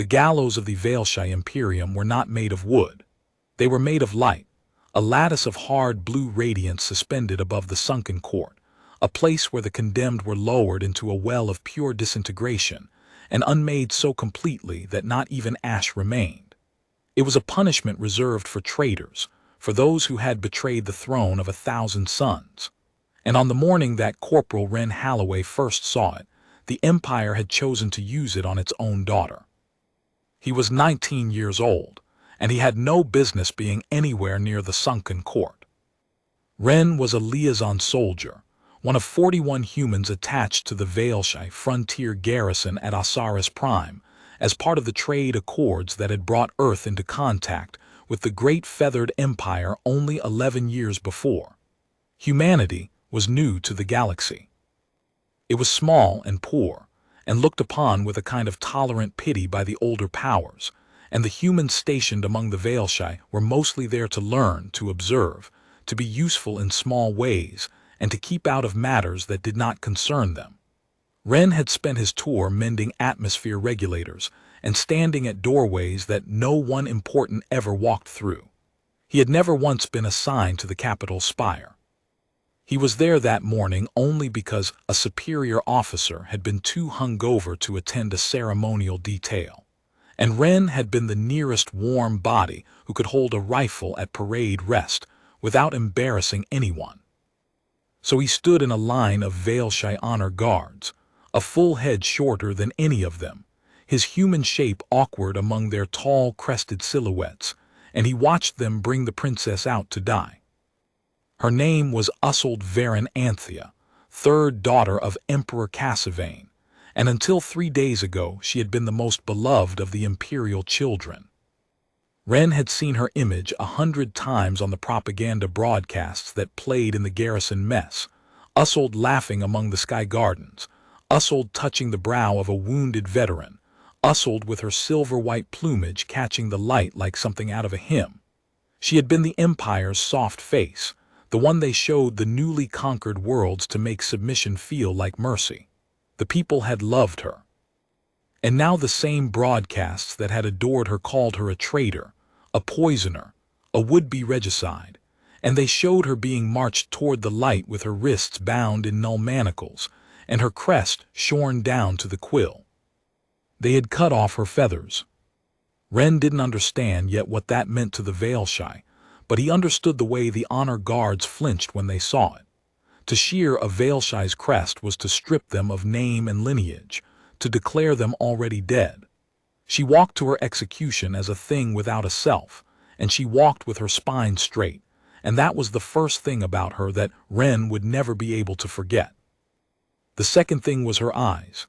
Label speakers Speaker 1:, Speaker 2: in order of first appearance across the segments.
Speaker 1: The gallows of the Vael'Shai Imperium were not made of wood. They were made of light, a lattice of hard blue radiance suspended above the sunken court, a place where the condemned were lowered into a well of pure disintegration, and unmade so completely that not even ash remained. It was a punishment reserved for traitors, for those who had betrayed the throne of 1,000 suns. And on the morning that Corporal Ren Halloway first saw it, the Empire had chosen to use it on its own daughter. He was 19 years old, and he had no business being anywhere near the sunken court. Ren was a liaison soldier, one of 41 humans attached to the Vael'Shai frontier garrison at Osiris Prime, as part of the trade accords that had brought Earth into contact with the great feathered empire only 11 years before. Humanity was new to the galaxy. It was small and poor, and looked upon with a kind of tolerant pity by the older powers, and the humans stationed among the Vael'Shai were mostly there to learn, to observe, to be useful in small ways, and to keep out of matters that did not concern them. Ren had spent his tour mending atmosphere regulators and standing at doorways that no one important ever walked through. He had never once been assigned to the capital spire. He was there that morning only because a superior officer had been too hungover to attend a ceremonial detail, and Ren had been the nearest warm body who could hold a rifle at parade rest without embarrassing anyone. So he stood in a line of Vael'Shai honor guards, a full head shorter than any of them, his human shape awkward among their tall, crested silhouettes, and he watched them bring the princess out to die. Her name was Vael'Shai Anthea, third daughter of Emperor Cassivane, and until 3 days ago she had been the most beloved of the imperial children. Ren had seen her image 100 times on the propaganda broadcasts that played in the garrison mess, laughing among the sky gardens, touching the brow of a wounded veteran, with her silver-white plumage catching the light like something out of a hymn. She had been the Empire's soft face, the one they showed the newly conquered worlds to make submission feel like mercy. The people had loved her. And now the same broadcasts that had adored her called her a traitor, a poisoner, a would-be regicide, and they showed her being marched toward the light with her wrists bound in null manacles, and her crest shorn down to the quill. They had cut off her feathers. Ren didn't understand yet what that meant to the Vael'Shai, but he understood the way the honor guards flinched when they saw it. To shear a Vael'Shai's crest was to strip them of name and lineage, to declare them already dead. She walked to her execution as a thing without a self, and she walked with her spine straight, and that was the first thing about her that Ren would never be able to forget. The second thing was her eyes.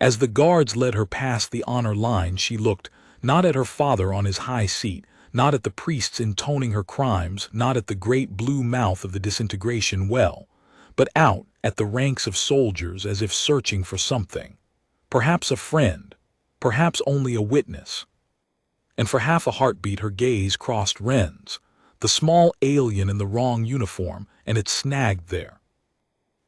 Speaker 1: As the guards led her past the honor line, she looked, not at her father on his high seat, not at the priests intoning her crimes, not at the great blue mouth of the disintegration well, but out at the ranks of soldiers as if searching for something. Perhaps a friend, perhaps only a witness. And for half a heartbeat her gaze crossed Ren's, the small alien in the wrong uniform, and it snagged there.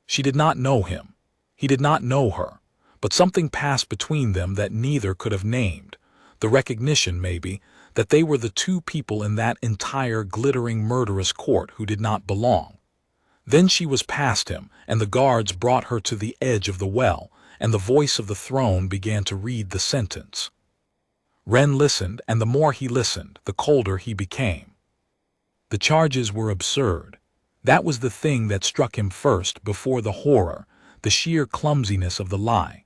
Speaker 1: She did not know him. He did not know her, but something passed between them that neither could have named, the recognition, maybe, that they were the two people in that entire glittering murderous court who did not belong. Then she was past him, and the guards brought her to the edge of the well, and the voice of the throne began to read the sentence. Ren listened, and the more he listened, the colder he became. The charges were absurd. That was the thing that struck him first, before the horror, the sheer clumsiness of the lie.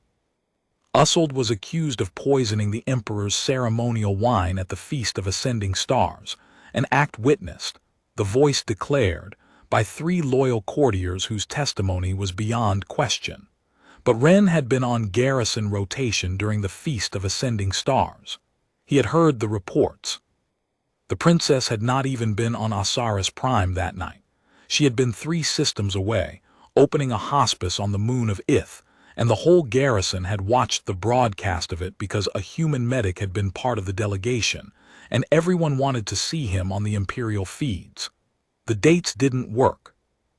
Speaker 1: Was accused of poisoning the Emperor's ceremonial wine at the Feast of Ascending Stars, an act witnessed, the voice declared, by 3 loyal courtiers whose testimony was beyond question. But Ren had been on garrison rotation during the Feast of Ascending Stars. He had heard the reports. The princess had not even been on Osiris Prime that night. She had been 3 systems away, opening a hospice on the moon of Ith, and the whole garrison had watched the broadcast of it because a human medic had been part of the delegation, and everyone wanted to see him on the imperial feeds. The dates didn't work.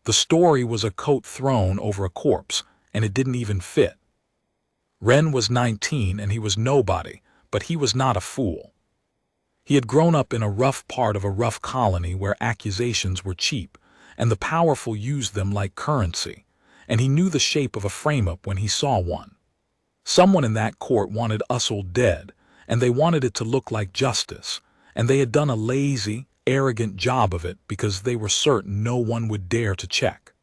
Speaker 1: The story was a coat thrown over a corpse, and it didn't even fit. Ren was 19 and he was nobody, but he was not a fool. He had grown up in a rough part of a rough colony where accusations were cheap, and the powerful used them like currency, and he knew the shape of a frame-up when he saw one. Someone in that court wanted Ussold dead, and they wanted it to look like justice, and they had done a lazy, arrogant job of it because they were certain no one would dare to check.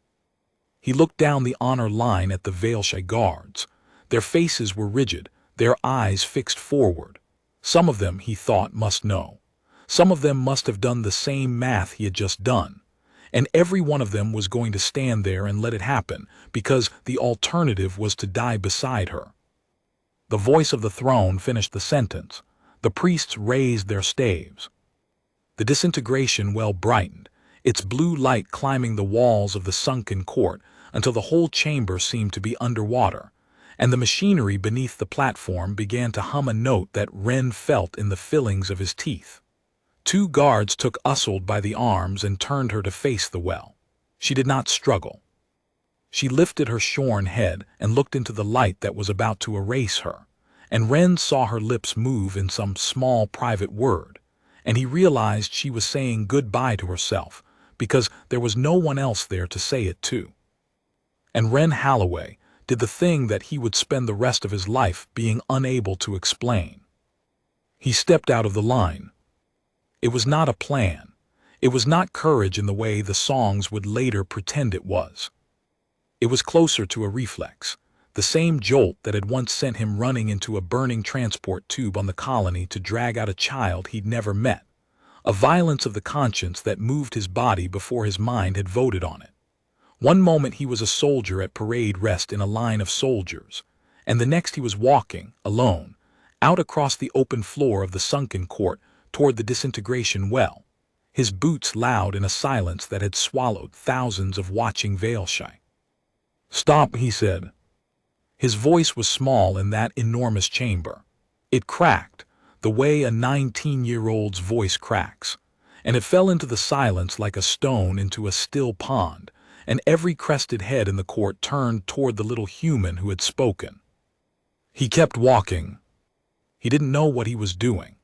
Speaker 1: He looked down the honor line at the Vael'Shai guards. Their faces were rigid, their eyes fixed forward. Some of them, he thought, must know. Some of them must have done the same math he had just done. And every one of them was going to stand there and let it happen, because the alternative was to die beside her. The voice of the throne finished the sentence. The priests raised their staves. The disintegration well brightened, its blue light climbing the walls of the sunken court until the whole chamber seemed to be underwater, and the machinery beneath the platform began to hum a note that Ren felt in the fillings of his teeth. 2 guards took Ussold by the arms and turned her to face the well. She did not struggle. She lifted her shorn head and looked into the light that was about to erase her, and Ren saw her lips move in some small private word, and he realized she was saying goodbye to herself, because there was no one else there to say it to. And Ren Halloway did the thing that he would spend the rest of his life being unable to explain. He stepped out of the line. It was not a plan. It was not courage in the way the songs would later pretend it was. It was closer to a reflex, the same jolt that had once sent him running into a burning transport tube on the colony to drag out a child he'd never met, a violence of the conscience that moved his body before his mind had voted on it. One moment he was a soldier at parade rest in a line of soldiers, and the next he was walking, alone, out across the open floor of the sunken court toward the disintegration well, his boots loud in a silence that had swallowed thousands of watching Vael'Shai. "Stop," he said. His voice was small in that enormous chamber. It cracked, the way a 19-year-old's voice cracks, and it fell into the silence like a stone into a still pond, and every crested head in the court turned toward the little human who had spoken. He kept walking. He didn't know what he was doing.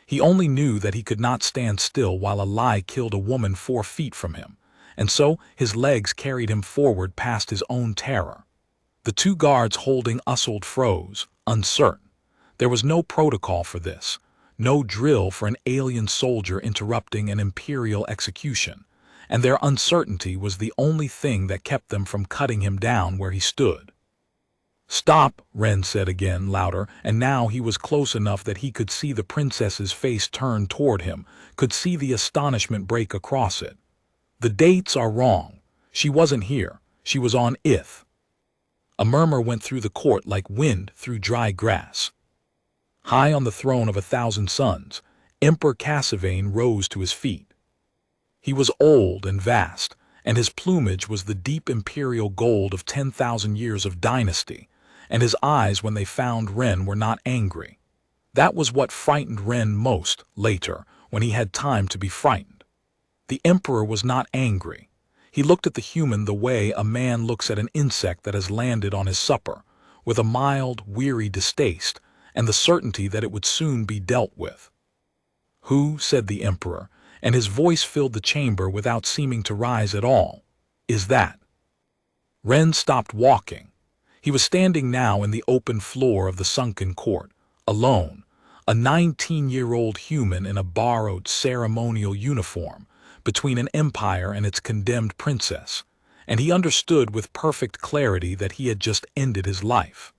Speaker 1: He only knew that he could not stand still while a lie killed a woman 4 feet from him, and so his legs carried him forward past his own terror. The 2 guards holding Ussold froze, uncertain. There was no protocol for this, no drill for an alien soldier interrupting an imperial execution, and their uncertainty was the only thing that kept them from cutting him down where he stood. "Stop," Ren said again, louder, and now he was close enough that he could see the princess's face turn toward him, could see the astonishment break across it. "The dates are wrong. She wasn't here. She was on Ith." A murmur went through the court like wind through dry grass. High on the throne of 1,000 suns, Emperor Cassavane rose to his feet. He was old and vast, and his plumage was the deep imperial gold of 10,000 years of dynasty, and his eyes when they found Ren were not angry. That was what frightened Ren most, later, when he had time to be frightened. The emperor was not angry. He looked at the human the way a man looks at an insect that has landed on his supper, with a mild, weary distaste, and the certainty that it would soon be dealt with. "Who," said the emperor, and his voice filled the chamber without seeming to rise at all, "is that?" Ren stopped walking. He was standing now in the open floor of the sunken court, alone, a 19-year-old human in a borrowed ceremonial uniform, between an empire and its condemned princess, and he understood with perfect clarity that he had just ended his life.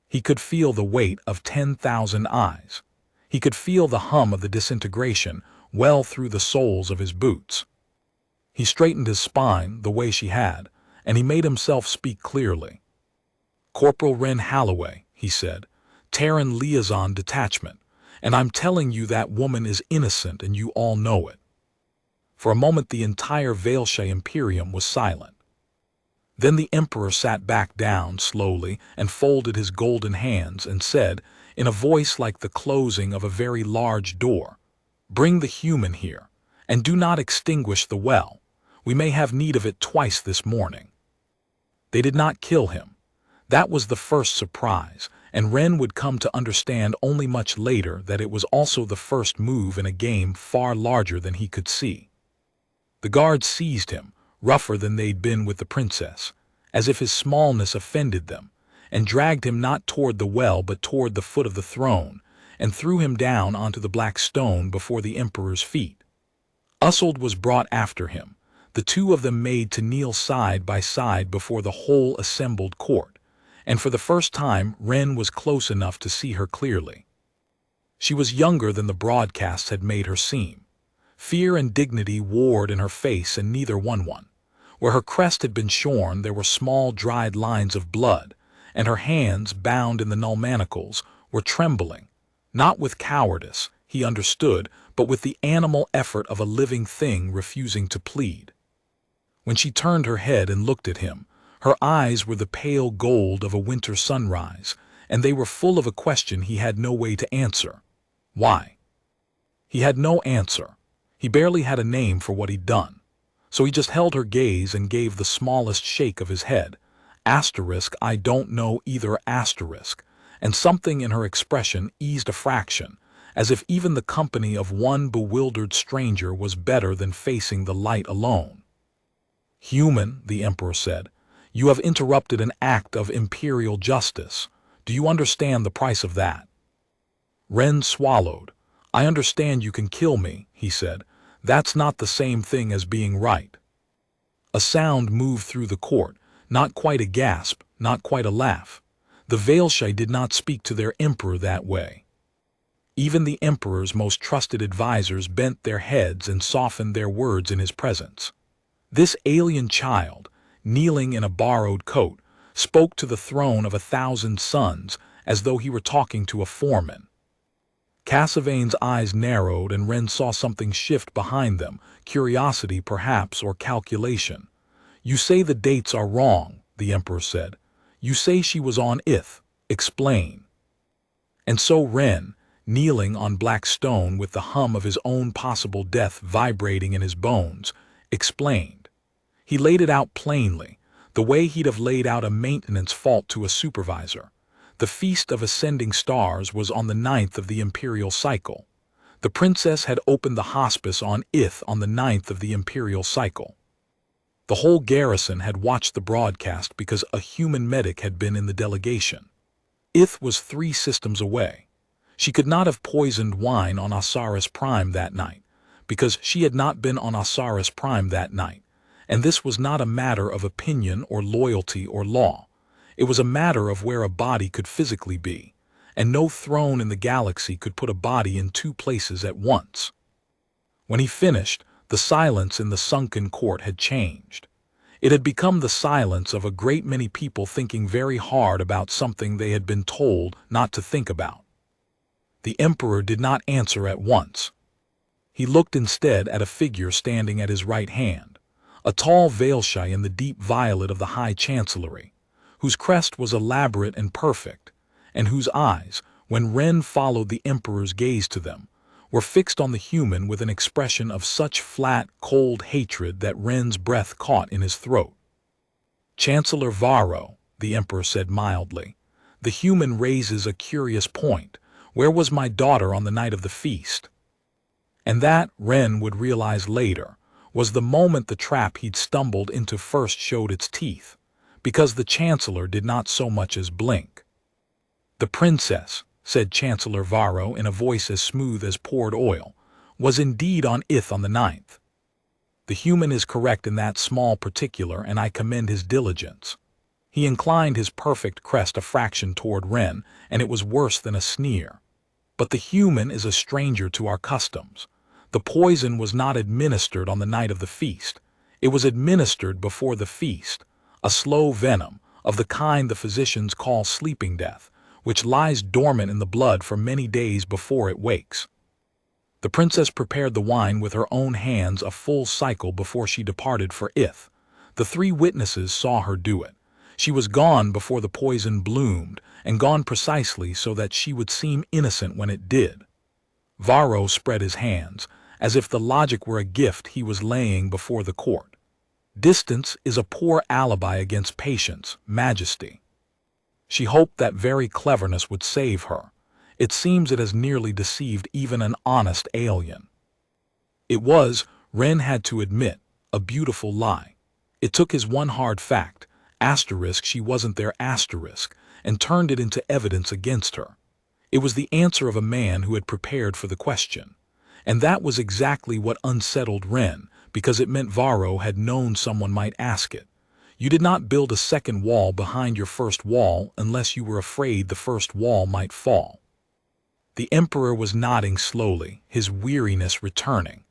Speaker 1: He could feel the weight of 10,000 eyes. He could feel the hum of the disintegration well through the soles of his boots. He straightened his spine the way she had, and he made himself speak clearly. "Corporal Ren Halloway," he said, "Terran Liaison Detachment, and I'm telling you that woman is innocent and you all know it." For a moment the entire Vael'Shai Imperium was silent. Then the emperor sat back down slowly and folded his golden hands and said, in a voice like the closing of a very large door, "Bring the human here, and do not extinguish the well. We may have need of it twice this morning." They did not kill him. That was the first surprise, and Ren would come to understand only much later that it was also the first move in a game far larger than he could see. The guards seized him, rougher than they'd been with the princess, as if his smallness offended them, and dragged him not toward the well but toward the foot of the throne, and threw him down onto the black stone before the emperor's feet. Usald was brought after him, the two of them made to kneel side by side before the whole assembled court, and for the first time Ren was close enough to see her clearly. She was younger than the broadcasts had made her seem. Fear and dignity warred in her face, and neither won one. Where her crest had been shorn there were small dried lines of blood, and her hands, bound in the null manacles, were trembling, not with cowardice, he understood, but with the animal effort of a living thing refusing to plead. When she turned her head and looked at him, her eyes were the pale gold of a winter sunrise, and they were full of a question he had no way to answer. Why? He had no answer. He barely had a name for what he'd done. So he just held her gaze and gave the smallest shake of his head. Asterisk, I don't know either, asterisk. And something in her expression eased a fraction, as if even the company of one bewildered stranger was better than facing the light alone. Human, the emperor said, you have interrupted an act of imperial justice. Do you understand the price of that? Ren swallowed. I understand you can kill me, he said. That's not the same thing as being right. A sound moved through the court, not quite a gasp, not quite a laugh. The Vael'Shai did not speak to their emperor that way. Even the emperor's most trusted advisors bent their heads and softened their words in his presence. This alien child, kneeling in a borrowed coat, spoke to the throne of 1,000 suns as though he were talking to a foreman. Cassavane's eyes narrowed, and Ren saw something shift behind them, curiosity perhaps, or calculation. You say the dates are wrong, the emperor said. You say she was on Ith. Explain. And so Ren, kneeling on black stone with the hum of his own possible death vibrating in his bones, explained. He laid it out plainly, the way he'd have laid out a maintenance fault to a supervisor. The Feast of Ascending Stars was on the 9th of the imperial cycle. The princess had opened the hospice on Ith on the 9th of the imperial cycle. The whole garrison had watched the broadcast because a human medic had been in the delegation. Ith was 3 systems away. She could not have poisoned wine on Osiris Prime that night, because she had not been on Osiris Prime that night, and this was not a matter of opinion or loyalty or law. It was a matter of where a body could physically be, and no throne in the galaxy could put a body in 2 places at once. When he finished, the silence in the sunken court had changed. It had become the silence of a great many people thinking very hard about something they had been told not to think about. The emperor did not answer at once. He looked instead at a figure standing at his right hand, a tall Vael'Shai in the deep violet of the High Chancellery, whose crest was elaborate and perfect, and whose eyes, when Ren followed the emperor's gaze to them, were fixed on the human with an expression of such flat, cold hatred that Ren's breath caught in his throat. Chancellor Varro, the emperor said mildly, the human raises a curious point. Where was my daughter on the night of the feast? And that, Ren would realize later, was the moment the trap he'd stumbled into first showed its teeth, because the Chancellor did not so much as blink. The princess, said Chancellor Varro in a voice as smooth as poured oil, was indeed on Ith on the 9th. The human is correct in that small particular, and I commend his diligence. He inclined his perfect crest a fraction toward Ren, and it was worse than a sneer. But the human is a stranger to our customs. The poison was not administered on the night of the feast. It was administered before the feast, a slow venom, of the kind the physicians call sleeping death, which lies dormant in the blood for many days before it wakes. The princess prepared the wine with her own hands a full cycle before she departed for Ith. The 3 witnesses saw her do it. She was gone before the poison bloomed, and gone precisely so that she would seem innocent when it did. Varro spread his hands, as if the logic were a gift he was laying before the court. Distance is a poor alibi against patience, majesty. She hoped that very cleverness would save her. It seems it has nearly deceived even an honest alien. It was, Ren had to admit, a beautiful lie. It took his one hard fact, asterisk she wasn't there asterisk, and turned it into evidence against her. It was the answer of a man who had prepared for the question. And that was exactly what unsettled Ren, because it meant Varro had known someone might ask it. You did not build a second wall behind your first wall unless you were afraid the first wall might fall. The Emperor was nodding slowly, his weariness returning.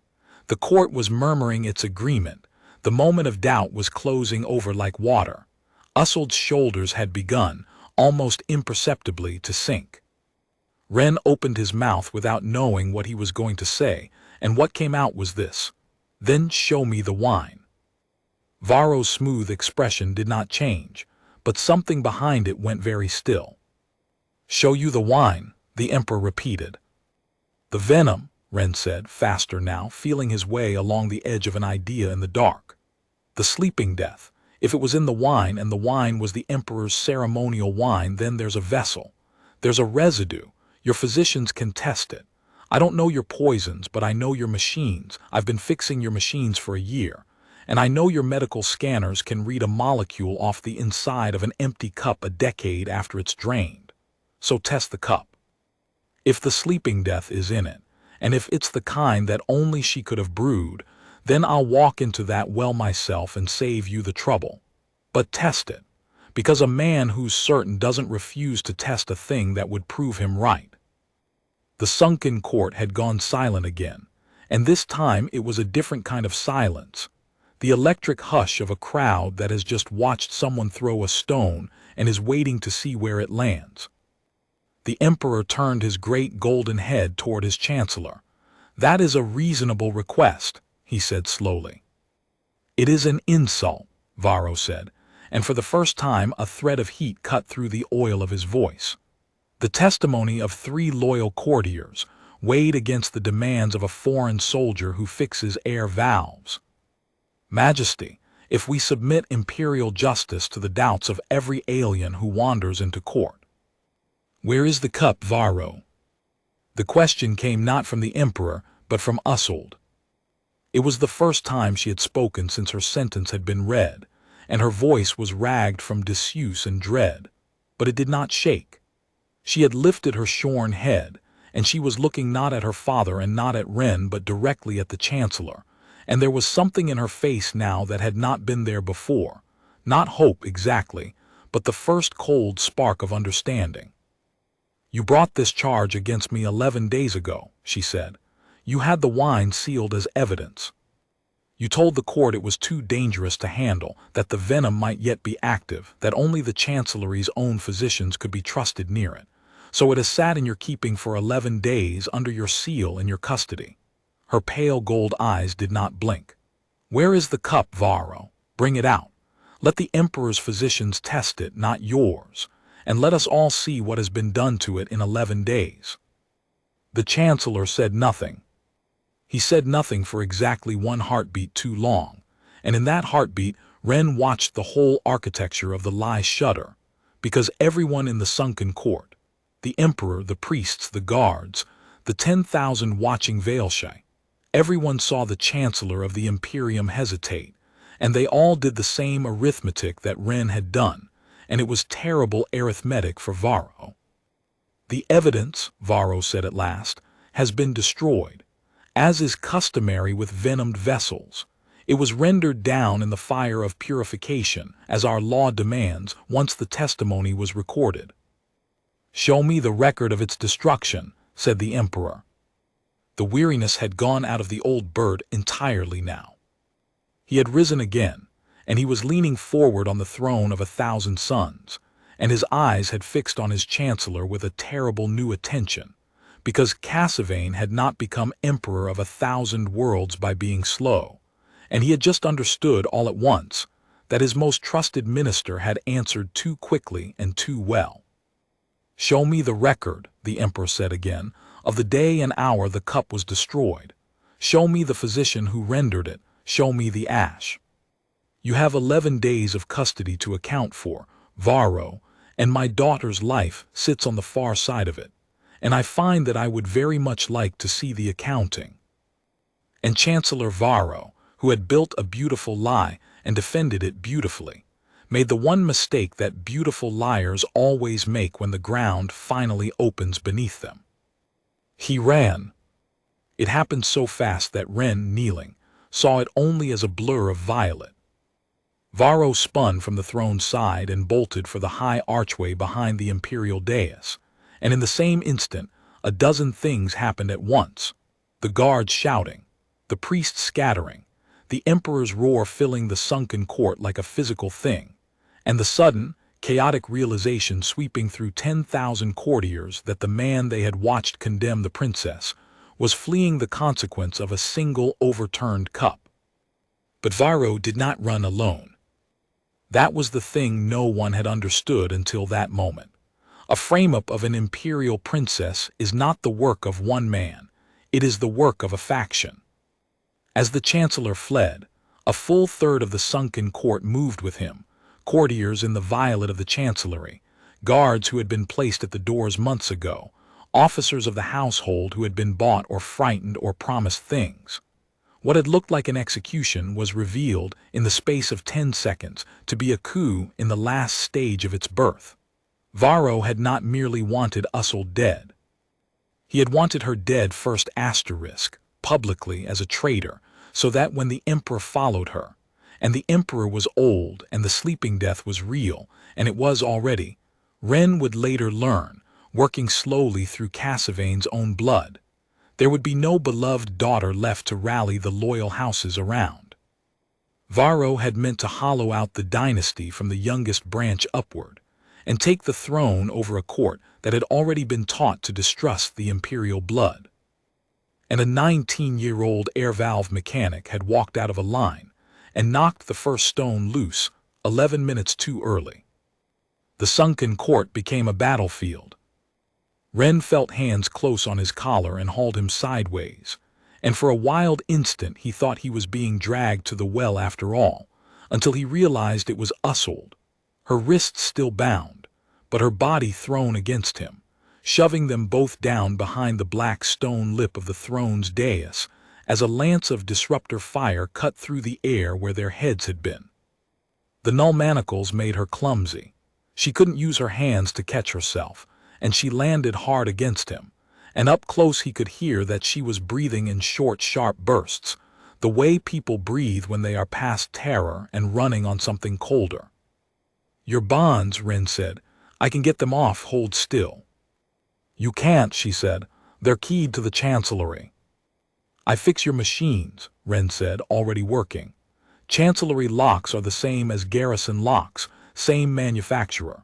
Speaker 1: The court was murmuring its agreement. The moment of doubt was closing over like water. Usseld's shoulders had begun, almost imperceptibly, to sink. Ren opened his mouth without knowing what he was going to say, and what came out was this: "Then show me the wine." Varro's smooth expression did not change, but something behind it went very still. "Show you the wine," the Emperor repeated. "The venom," Ren said, faster now, feeling his way along the edge of an idea in the dark. "The sleeping death. If it was in the wine and the wine was the Emperor's ceremonial wine, then there's a vessel. There's a residue. Your physicians can test it. I don't know your poisons, but I know your machines. I've been fixing your machines for a year. And I know your medical scanners can read a molecule off the inside of an empty cup a decade after it's drained. So test the cup. If the sleeping death is in it, and if it's the kind that only she could have brewed, then I'll walk into that well myself and save you the trouble. But test it, because a man who's certain doesn't refuse to test a thing that would prove him right." The sunken court had gone silent again, and this time it was a different kind of silence. The electric hush of a crowd that has just watched someone throw a stone and is waiting to see where it lands. The Emperor turned his great golden head toward his chancellor. "That is a reasonable request," he said slowly. "It is an insult," Varro said, and for the first time a thread of heat cut through the oil of his voice. The testimony of 3 loyal courtiers, weighed against the demands of a foreign soldier who fixes air valves. "Majesty, if we submit imperial justice to the doubts of every alien who wanders into court." "Where is the cup, Varro?" The question came not from the Emperor, but from Usseld. It was the first time she had spoken since her sentence had been read, and her voice was ragged from disuse and dread, but it did not shake. She had lifted her shorn head, and she was looking not at her father and not at Ren, but directly at the Chancellor, and there was something in her face now that had not been there before, not hope exactly, but the first cold spark of understanding. "You brought this charge against me 11 days ago," she said. "You had the wine sealed as evidence. You told the court it was too dangerous to handle, that the venom might yet be active, that only the Chancellery's own physicians could be trusted near it. So it has sat in your keeping for 11 days under your seal in your custody." Her pale gold eyes did not blink. "Where is the cup, Varro? Bring it out. Let the Emperor's physicians test it, not yours, and let us all see what has been done to it in 11 days. The Chancellor said nothing. He said nothing for exactly 1 heartbeat too long, and in that heartbeat Ren watched the whole architecture of the lie shudder, because everyone in the sunken court, the Emperor, the priests, the guards, the 10,000 watching Vael'Shai, everyone saw the Chancellor of the Imperium hesitate, and they all did the same arithmetic that Ren had done, and it was terrible arithmetic for Varro. "The evidence," Varro said at last, "has been destroyed. As is customary with venomed vessels, it was rendered down in the fire of purification, as our law demands, once the testimony was recorded." "Show me the record of its destruction," said the Emperor. The weariness had gone out of the old bird entirely now. He had risen again, and he was leaning forward on the throne of 1,000 suns, and his eyes had fixed on his Chancellor with a terrible new attention, because Cassavane had not become Emperor of 1,000 worlds by being slow, and he had just understood all at once that his most trusted minister had answered too quickly and too well. "Show me the record," the Emperor said again, "of the day and hour the cup was destroyed. Show me the physician who rendered it. Show me the ash. You have 11 days of custody to account for, Varro, and my daughter's life sits on the far side of it, and I find that I would very much like to see the accounting." And Chancellor Varro, who had built a beautiful lie and defended it beautifully, made the one mistake that beautiful liars always make when the ground finally opens beneath them. He ran. It happened so fast that Ren, kneeling, saw it only as a blur of violet. Varro spun from the throne's side and bolted for the high archway behind the imperial dais, and in the same instant a dozen things happened at once: the guards shouting, the priests scattering, the emperor's roar filling the sunken court like a physical thing, and the sudden, chaotic realization sweeping through 10,000 courtiers that the man they had watched condemn the princess was fleeing the consequence of a single overturned cup. But Varro did not run alone. That was the thing no one had understood until that moment. A frame-up of an imperial princess is not the work of one man, it is the work of a faction. As the chancellor fled, a full third of the sunken court moved with him, courtiers in the violet of the chancellery, guards who had been placed at the doors months ago, officers of the household who had been bought or frightened or promised things. What had looked like an execution was revealed in the space of 10 seconds to be a coup in the last stage of its birth. Varro had not merely wanted Usul dead. He had wanted her dead first asterisk, publicly as a traitor, so that when the emperor followed her, and the emperor was old and the sleeping death was real, and it was already, Ren would later learn, working slowly through Cassaveyn's own blood, there would be no beloved daughter left to rally the loyal houses around. Varro had meant to hollow out the dynasty from the youngest branch upward, and take the throne over a court that had already been taught to distrust the imperial blood. And a 19-year-old air valve mechanic had walked out of a line and knocked the first stone loose 11 minutes too early. The sunken court became a battlefield. Ren felt hands close on his collar and hauled him sideways, and for a wild instant he thought he was being dragged to the well after all, until he realized it was Usul, her wrists still bound, but her body thrown against him, shoving them both down behind the black stone lip of the throne's dais as a lance of disruptor fire cut through the air where their heads had been. The null manacles made her clumsy. She couldn't use her hands to catch herself, and she landed hard against him, and up close he could hear that she was breathing in short, sharp bursts, the way people breathe when they are past terror and running on something colder. "Your bonds," Ren said. "I can get them off, hold still." "You can't," she said. "They're keyed to the chancellery." "I fix your machines," Ren said, already working. "Chancellery locks are the same as garrison locks, same manufacturer.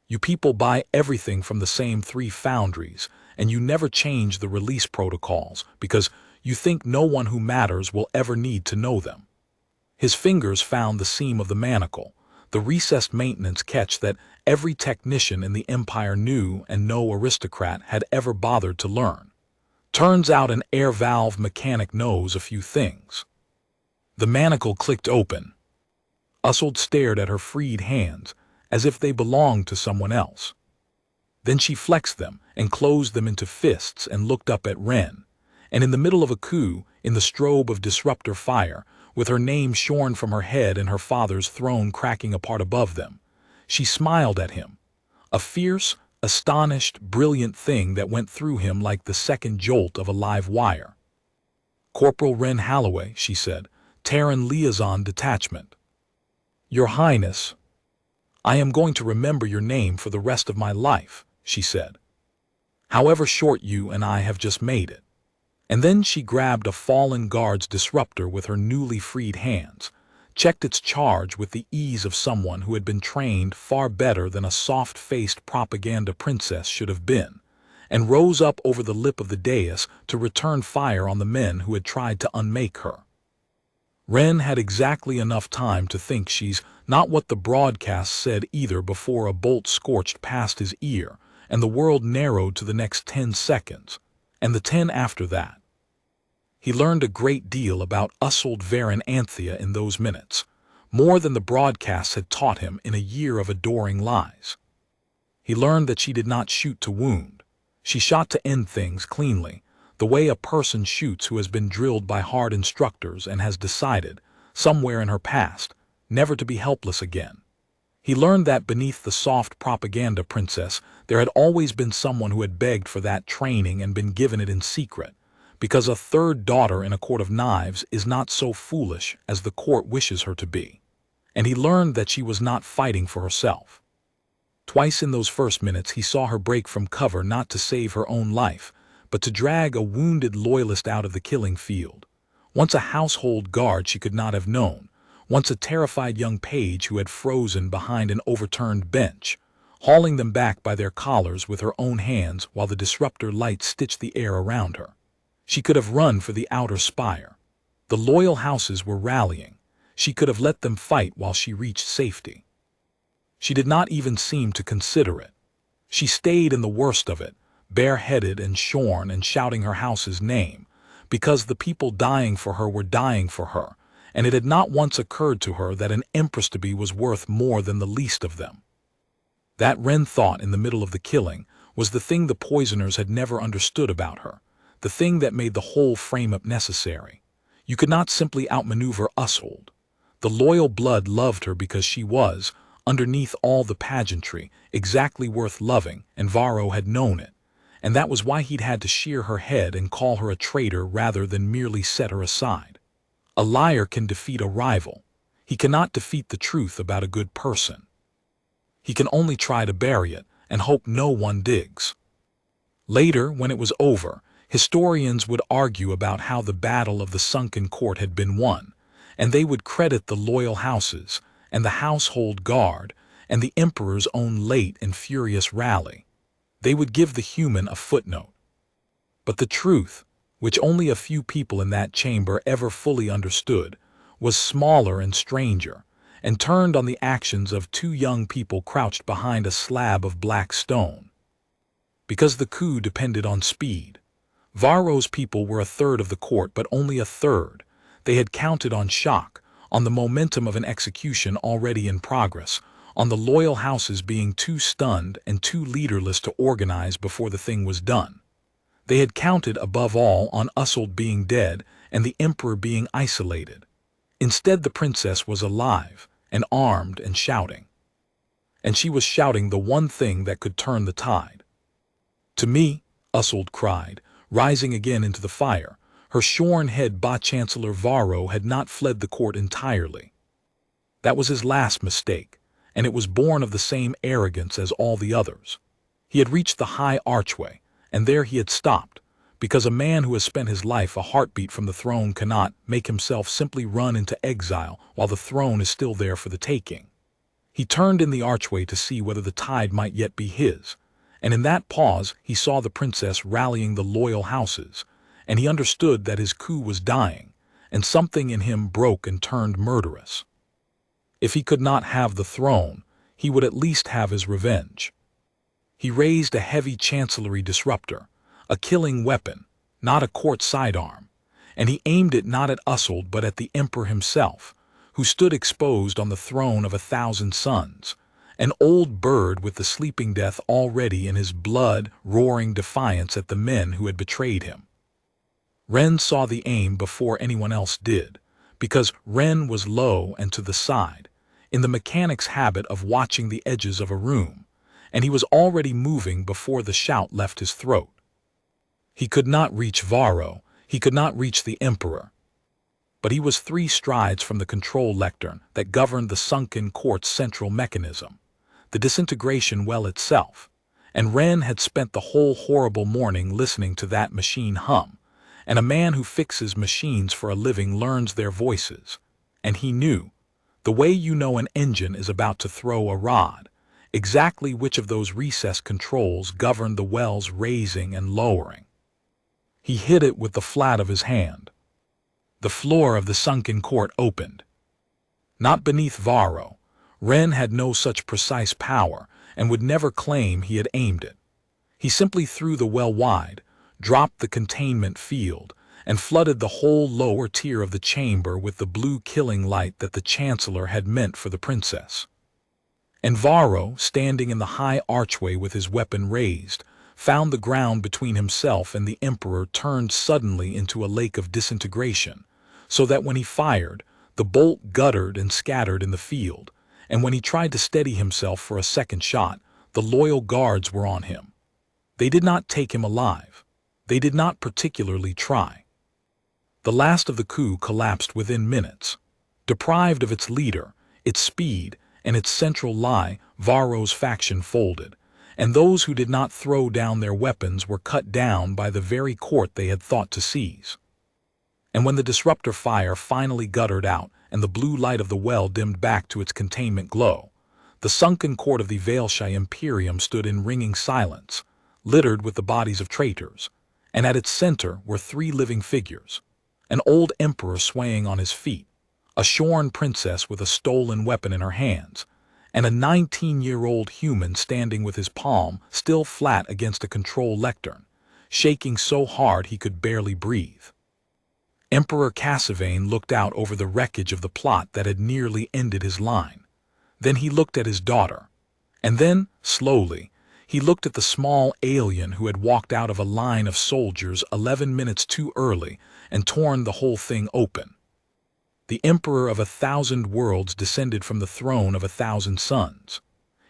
Speaker 1: You people buy everything from the same 3 foundries, and you never change the release protocols because you think no one who matters will ever need to know them." His fingers found the seam of the manacle, the recessed maintenance catch that every technician in the Empire knew and no aristocrat had ever bothered to learn. Turns out an air valve mechanic knows a few things. The manacle clicked open. Usul stared at her freed hands, as if they belonged to someone else. Then she flexed them and closed them into fists and looked up at Ren, and in the middle of a coup, in the strobe of disruptor fire, with her name shorn from her head and her father's throne cracking apart above them, she smiled at him, a fierce, astonished, brilliant thing that went through him like the second jolt of a live wire. "Corporal Ren Halloway," she said, "Terran Liaison Detachment." "Your Highness, I am going to remember your name for the rest of my life," she said. "However short you and I have just made it." And then she grabbed a fallen guard's disruptor with her newly freed hands, checked its charge with the ease of someone who had been trained far better than a soft-faced propaganda princess should have been, and rose up over the lip of the dais to return fire on the men who had tried to unmake her. Ren had exactly enough time to think she's not what the broadcast said either before a bolt scorched past his ear and the world narrowed to the next 10 seconds, and the 10 after that. He learned a great deal about Usul Varen Anthea in those minutes, more than the broadcasts had taught him in a year of adoring lies. He learned that she did not shoot to wound. She shot to end things cleanly, the way a person shoots who has been drilled by hard instructors and has decided, somewhere in her past, never to be helpless again. He learned that beneath the soft propaganda princess there had always been someone who had begged for that training and been given it in secret, because a third daughter in a court of knives is not so foolish as the court wishes her to be. And he learned that she was not fighting for herself. Twice in those first minutes he saw her break from cover not to save her own life, but to drag a wounded loyalist out of the killing field. Once a household guard she could not have known, once a terrified young page who had frozen behind an overturned bench, hauling them back by their collars with her own hands while the disruptor light stitched the air around her. She could have run for the outer spire. The loyal houses were rallying. She could have let them fight while she reached safety. She did not even seem to consider it. She stayed in the worst of it, bareheaded and shorn and shouting her house's name, because the people dying for her were dying for her, and it had not once occurred to her that an empress-to-be was worth more than the least of them. That Ren thought in the middle of the killing was the thing the poisoners had never understood about her, the thing that made the whole frame-up necessary. You could not simply outmaneuver Ushold. The loyal blood loved her because she was, underneath all the pageantry, exactly worth loving, and Varro had known it, and that was why he'd had to shear her head and call her a traitor rather than merely set her aside. A liar can defeat a rival. He cannot defeat the truth about a good person. He can only try to bury it and hope no one digs. Later, when it was over, historians would argue about how the battle of the sunken court had been won, and they would credit the loyal houses and the household guard and the emperor's own late and furious rally. They would give the human a footnote. But the truth, which only a few people in that chamber ever fully understood, was smaller and stranger, and turned on the actions of two young people crouched behind a slab of black stone. Because the coup depended on speed. Varro's people were a third of the court, but only a third. They had counted on shock, on the momentum of an execution already in progress, on the loyal houses being too stunned and too leaderless to organize before the thing was done. They had counted above all on Ushold being dead and the emperor being isolated. Instead, the princess was alive and armed and shouting. And she was shouting the one thing that could turn the tide. "To me," Ushold cried, rising again into the fire. Her shorn head Chancellor Varro had not fled the court entirely. That was his last mistake, and it was born of the same arrogance as all the others. He had reached the high archway, and there he had stopped, because a man who has spent his life a heartbeat from the throne cannot make himself simply run into exile while the throne is still there for the taking. He turned in the archway to see whether the tide might yet be his, and in that pause he saw the princess rallying the loyal houses, and he understood that his coup was dying, and something in him broke and turned murderous. If he could not have the throne, he would at least have his revenge. He raised a heavy chancellery disruptor, a killing weapon, not a court sidearm, and he aimed it not at Ushold but at the emperor himself, who stood exposed on the throne of 1,000 suns, an old bird with the sleeping death already in his blood, roaring defiance at the men who had betrayed him. Ren saw the aim before anyone else did, because Ren was low and to the side, in the mechanic's habit of watching the edges of a room, and he was already moving before the shout left his throat. He could not reach Varro, he could not reach the emperor. But he was 3 strides from the control lectern that governed the sunken court's central mechanism, the disintegration well itself, and Ren had spent the whole horrible morning listening to that machine hum, and a man who fixes machines for a living learns their voices, and he knew, the way you know an engine is about to throw a rod, exactly which of those recessed controls governed the well's raising and lowering. He hit it with the flat of his hand. The floor of the sunken court opened. Not beneath Varro. Ren had no such precise power and would never claim he had aimed it. He simply threw the well wide, dropped the containment field, and flooded the whole lower tier of the chamber with the blue killing light that the chancellor had meant for the princess. And Varro, standing in the high archway with his weapon raised, found the ground between himself and the Emperor turned suddenly into a lake of disintegration, so that when he fired, the bolt guttered and scattered in the field, and when he tried to steady himself for a second shot, the loyal guards were on him. They did not take him alive. They did not particularly try. The last of the coup collapsed within minutes. Deprived of its leader, its speed, and its central lie, Varro's faction folded, and those who did not throw down their weapons were cut down by the very court they had thought to seize. And when the disruptor fire finally guttered out and the blue light of the well dimmed back to its containment glow, the sunken court of the Vael'Shai Imperium stood in ringing silence, littered with the bodies of traitors, and at its center were three living figures: an old emperor swaying on his feet, a shorn princess with a stolen weapon in her hands, and a 19-year-old human standing with his palm still flat against a control lectern, shaking so hard he could barely breathe. Emperor Cassavane looked out over the wreckage of the plot that had nearly ended his line. Then he looked at his daughter. And then, slowly, he looked at the small alien who had walked out of a line of soldiers 11 minutes too early and torn the whole thing open. The Emperor of 1,000 worlds descended from the throne of 1,000 suns.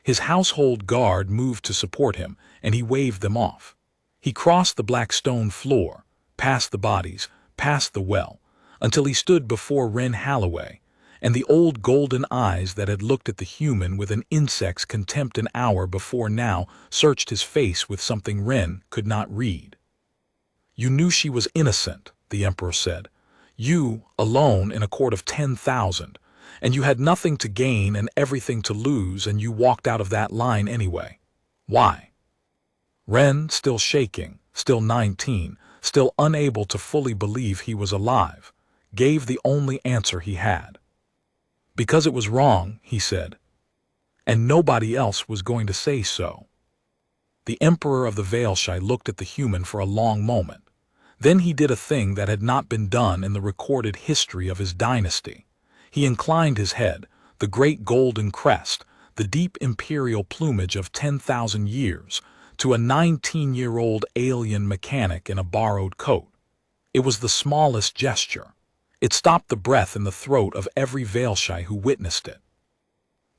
Speaker 1: His household guard moved to support him, and he waved them off. He crossed the black stone floor, past the bodies, past the well, until he stood before Ren Halloway, and the old golden eyes that had looked at the human with an insect's contempt an hour before now searched his face with something Ren could not read. "You knew she was innocent," the Emperor said. "You, alone in a court of 10,000, and you had nothing to gain and everything to lose, and you walked out of that line anyway. Why?" Ren, still shaking, still 19, still unable to fully believe he was alive, gave the only answer he had. "Because it was wrong," he said, "and nobody else was going to say so." The Emperor of the Vael'Shai looked at the human for a long moment. Then he did a thing that had not been done in the recorded history of his dynasty. He inclined his head, the great golden crest, the deep imperial plumage of 10,000 years, to a 19-year-old alien mechanic in a borrowed coat. It was the smallest gesture. It stopped the breath in the throat of every Vael'Shai who witnessed it.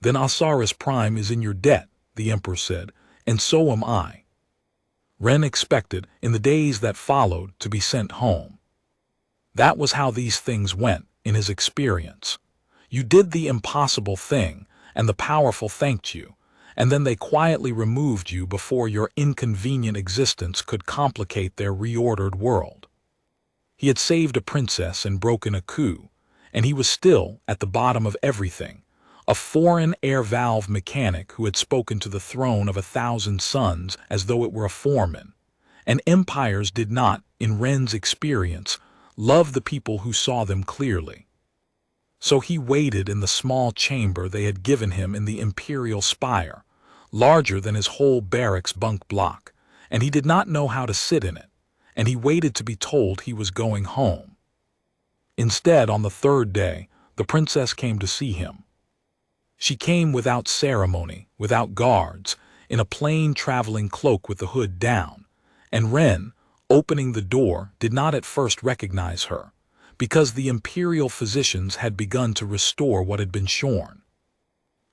Speaker 1: "Then Osiris Prime is in your debt," the Emperor said, "and so am I." Ren expected, in the days that followed, to be sent home. That was how these things went, in his experience. You did the impossible thing, and the powerful thanked you, and then they quietly removed you before your inconvenient existence could complicate their reordered world. He had saved a princess and broken a coup, and he was still, at the bottom of everything, a foreign air valve mechanic who had spoken to the throne of 1,000 suns as though it were a foreman. And empires did not, in Ren's experience, love the people who saw them clearly. So he waited in the small chamber they had given him in the imperial spire, larger than his whole barracks bunk block, and he did not know how to sit in it, and he waited to be told he was going home. Instead, on the third day, the princess came to see him. She came without ceremony, without guards, in a plain traveling cloak with the hood down, and Ren, opening the door, did not at first recognize her, because the imperial physicians had begun to restore what had been shorn.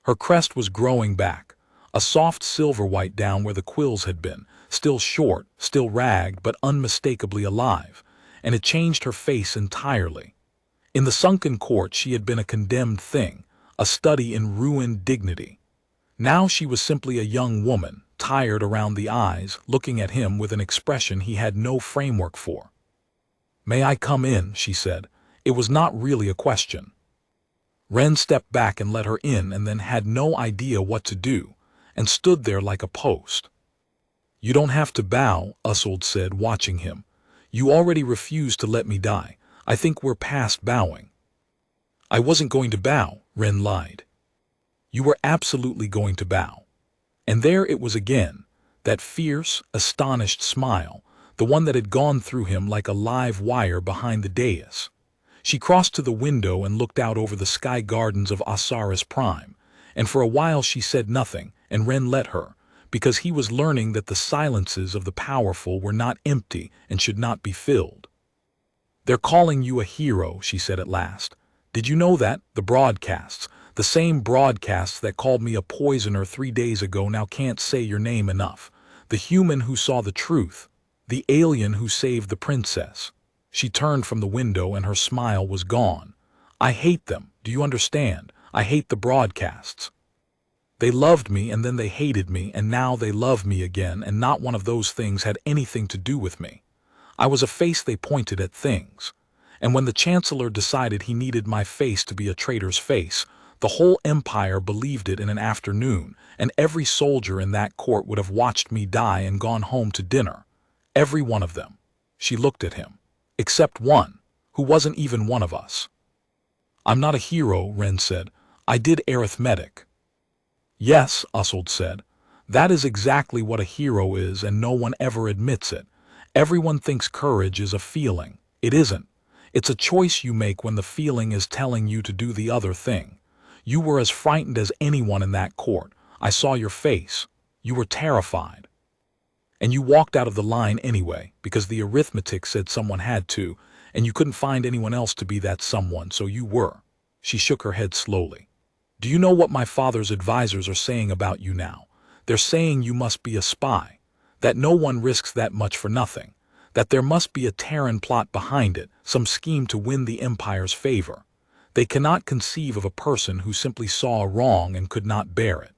Speaker 1: Her crest was growing back, a soft silver-white down where the quills had been, still short, still ragged, but unmistakably alive, and it changed her face entirely. In the sunken court she had been a condemned thing, a study in ruined dignity. Now she was simply a young woman, tired around the eyes, looking at him with an expression he had no framework for. "May I come in?" she said. It was not really a question. Ren stepped back and let her in, and then had no idea what to do, and stood there like a post. "You don't have to bow," Usold said, watching him. "You already refused to let me die. I think we're past bowing." "I wasn't going to bow," Ren lied. "You were absolutely going to bow." And there it was again, that fierce, astonished smile, the one that had gone through him like a live wire behind the dais. She crossed to the window and looked out over the sky gardens of Osiris Prime, and for a while she said nothing, and Ren let her, because he was learning that the silences of the powerful were not empty and should not be filled. "They're calling you a hero," she said at last. "Did you know that? The broadcasts, the same broadcasts that called me a poisoner 3 days ago now can't say your name enough. The human who saw the truth, the alien who saved the princess." She turned from the window and her smile was gone. "I hate them, do you understand? I hate the broadcasts. They loved me and then they hated me and now they love me again, and not one of those things had anything to do with me. I was a face they pointed at things. And when the Chancellor decided he needed my face to be a traitor's face, the whole empire believed it in an afternoon, and every soldier in that court would have watched me die and gone home to dinner. Every one of them." She looked at him. "Except one, who wasn't even one of us." "I'm not a hero," Ren said. "I did arithmetic." "Yes," Ushold said. "That is exactly what a hero is, and no one ever admits it. Everyone thinks courage is a feeling. It isn't. It's a choice you make when the feeling is telling you to do the other thing. You were as frightened as anyone in that court. I saw your face. You were terrified. And you walked out of the line anyway, because the arithmetic said someone had to, and you couldn't find anyone else to be that someone, so you were." She shook her head slowly. "Do you know what my father's advisors are saying about you now? They're saying you must be a spy, that no one risks that much for nothing, that there must be a Terran plot behind it, some scheme to win the Empire's favor. They cannot conceive of a person who simply saw a wrong and could not bear it.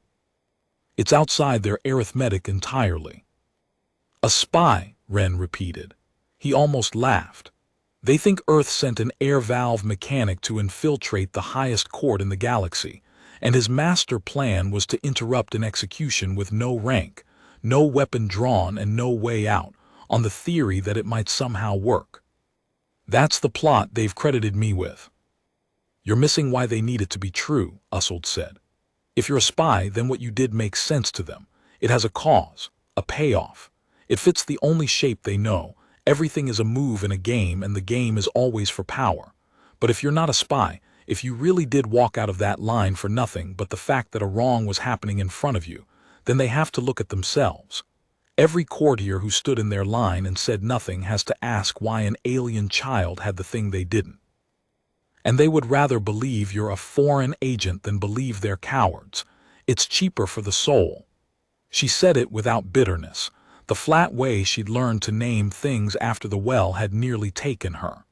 Speaker 1: It's outside their arithmetic entirely." "A spy," Ren repeated. He almost laughed. "They think Earth sent an air valve mechanic to infiltrate the highest court in the galaxy, and his master plan was to interrupt an execution with no rank, no weapon drawn and no way out, on the theory that it might somehow work. That's the plot they've credited me with." "You're missing why they need it to be true," Ushold said. "If you're a spy, then what you did makes sense to them. It has a cause, a payoff. It fits the only shape they know. Everything is a move in a game, and the game is always for power. But if you're not a spy, if you really did walk out of that line for nothing but the fact that a wrong was happening in front of you, then they have to look at themselves. Every courtier who stood in their line and said nothing has to ask why an alien child had the thing they didn't. And they would rather believe you're a foreign agent than believe they're cowards. It's cheaper for the soul." She said it without bitterness, the flat way she'd learned to name things after the well had nearly taken her.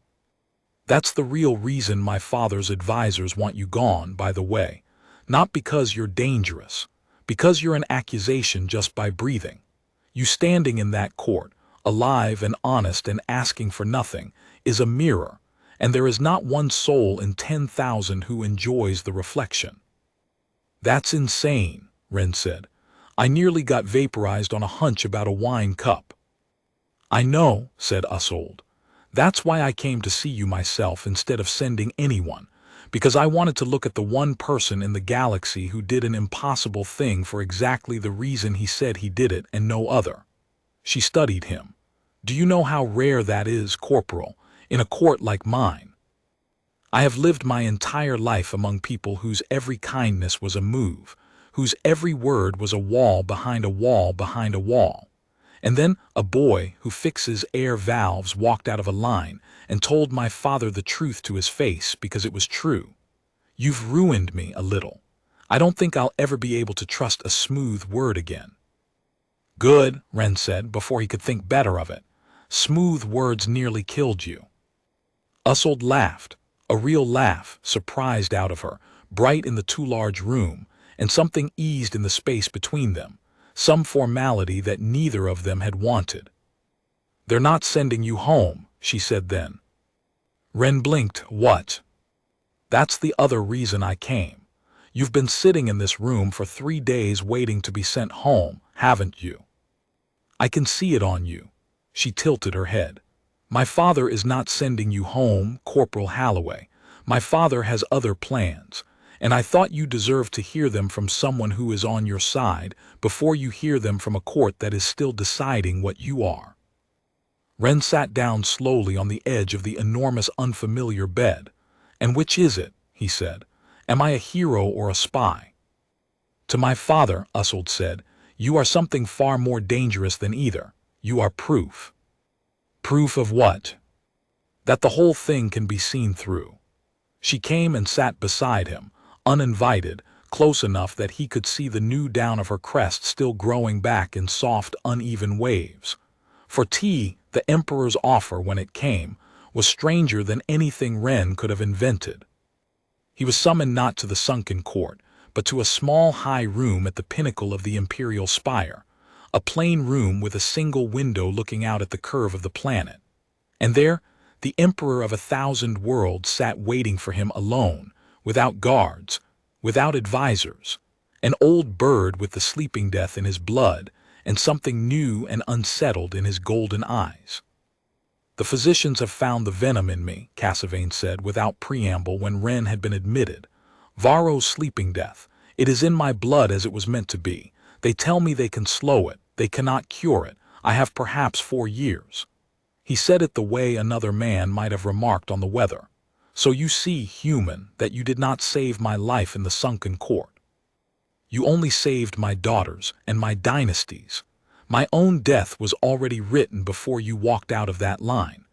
Speaker 1: "That's the real reason my father's advisors want you gone, by the way. Not because you're dangerous, because you're an accusation just by breathing. You standing in that court, alive and honest and asking for nothing, is a mirror, and there is not one soul in 10,000 who enjoys the reflection." "That's insane," Ren said. "I nearly got vaporized on a hunch about a wine cup." "I know," said Ushold. "That's why I came to see you myself instead of sending anyone, because I wanted to look at the one person in the galaxy who did an impossible thing for exactly the reason he said he did it and no other." She studied him. "Do you know how rare that is, Corporal, in a court like mine? I have lived my entire life among people whose every kindness was a move, whose every word was a wall behind a wall behind a wall. And then a boy who fixes air valves walked out of a line and told my father the truth to his face because it was true. You've ruined me a little. I don't think I'll ever be able to trust a smooth word again." "Good," Ren said before he could think better of it. "Smooth words nearly killed you." Ushold laughed, a real laugh, surprised out of her, bright in the too large room, and something eased in the space between them, some formality that neither of them had wanted. "They're not sending you home," she said then. Ren blinked. "What?" "That's the other reason I came. You've been sitting in this room for 3 days waiting to be sent home, haven't you? I can see it on you." She tilted her head. "My father is not sending you home, Corporal Halloway. My father has other plans, and I thought you deserved to hear them from someone who is on your side before you hear them from a court that is still deciding what you are." Ren sat down slowly on the edge of the enormous unfamiliar bed. "And which is it?" he said. "Am I a hero or a spy?" To my father, Usald said, you are something far more dangerous than either. You are proof. Proof of what? That the whole thing can be seen through. She came and sat beside him, uninvited, close enough that he could see the new down of her crest still growing back in soft, uneven waves. For tea, the Emperor's offer, when it came, was stranger than anything Ren could have invented. He was summoned not to the sunken court, but to a small high room at the pinnacle of the imperial spire, a plain room with a single window looking out at the curve of the planet. And there, the Emperor of 1,000 worlds sat waiting for him alone, without guards, without advisors, an old bird with the sleeping death in his blood, and something new and unsettled in his golden eyes. The physicians have found the venom in me, Cassavane said without preamble when Ren had been admitted. Varro's sleeping death. It is in my blood as it was meant to be. They tell me they can slow it. They cannot cure it. I have perhaps 4 years. He said it the way another man might have remarked on the weather. So you see, human, that you did not save my life in the sunken court. You only saved my daughters and my dynasties. My own death was already written before you walked out of that line.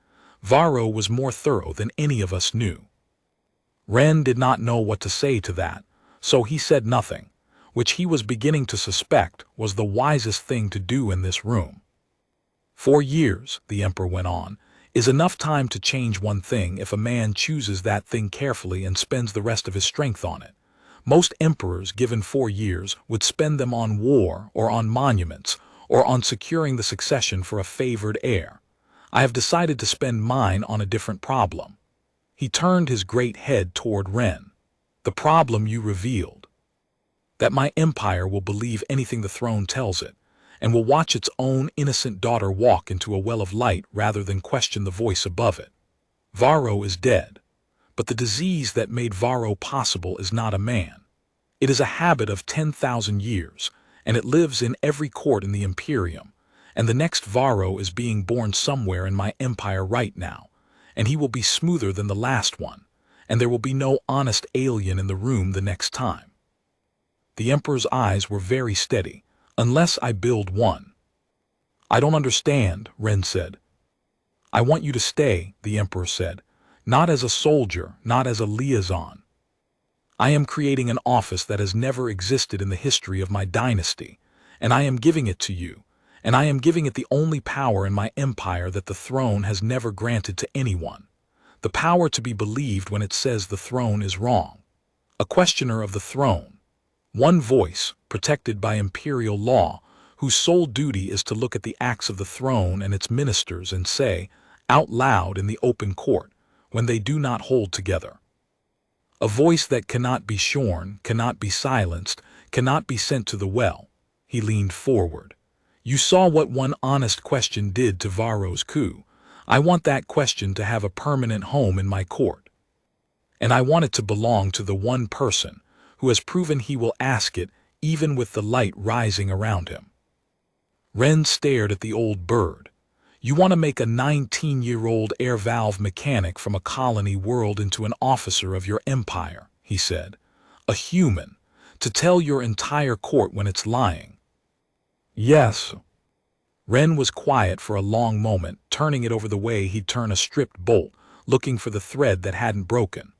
Speaker 1: Varro was more thorough than any of us knew. Ren did not know what to say to that, so he said nothing, which he was beginning to suspect was the wisest thing to do in this room. 4 years, the Emperor went on, is enough time to change one thing if a man chooses that thing carefully and spends the rest of his strength on it. Most emperors given 4 years would spend them on war or on monuments, or on securing the succession for a favored heir. I have decided to spend mine on a different problem. He turned his great head toward Ren. The problem you revealed. That my empire will believe anything the throne tells it, and will watch its own innocent daughter walk into a well of light rather than question the voice above it. Varro is dead, but the disease that made Varro possible is not a man. It is a habit of 10,000 years, and it lives in every court in the Imperium, and the next Varro is being born somewhere in my empire right now, and he will be smoother than the last one, and there will be no honest alien in the room the next time. The Emperor's eyes were very steady, unless I build one. I don't understand, Ren said. I want you to stay, the Emperor said, not as a soldier, not as a liaison. I am creating an office that has never existed in the history of my dynasty, and I am giving it to you, and I am giving it the only power in my empire that the throne has never granted to anyone, the power to be believed when it says the throne is wrong. A questioner of the throne, one voice, protected by imperial law, whose sole duty is to look at the acts of the throne and its ministers and say, out loud in the open court, when they do not hold together. A voice that cannot be shorn, cannot be silenced, cannot be sent to the well. He leaned forward. You saw what one honest question did to Varro's coup. I want that question to have a permanent home in my court. And I want it to belong to the one person who has proven he will ask it even with the light rising around him. Ren stared at the old bird. You want to make a 19-year-old air valve mechanic from a colony world into an officer of your empire, he said. A human, to tell your entire court when it's lying. Yes. Ren was quiet for a long moment, turning it over the way he'd turn a stripped bolt, looking for the thread that hadn't broken.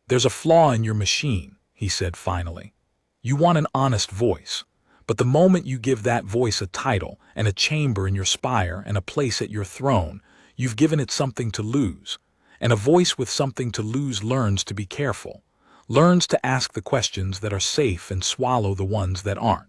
Speaker 1: There's a flaw in your machine, he said finally. You want an honest voice. But the moment you give that voice a title and a chamber in your spire and a place at your throne, you've given it something to lose. And a voice with something to lose learns to be careful, learns to ask the questions that are safe and swallow the ones that aren't.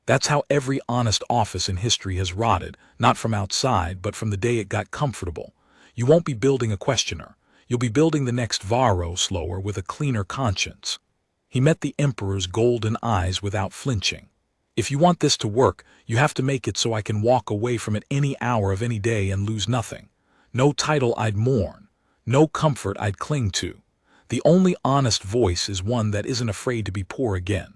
Speaker 1: That's how every honest office in history has rotted, not from outside, but from the day it got comfortable. You won't be building a questioner. You'll be building the next Varro slower with a cleaner conscience. He met the Emperor's golden eyes without flinching. If you want this to work, you have to make it so I can walk away from it any hour of any day and lose nothing. No title I'd mourn. No comfort I'd cling to. The only honest voice is one that isn't afraid to be poor again.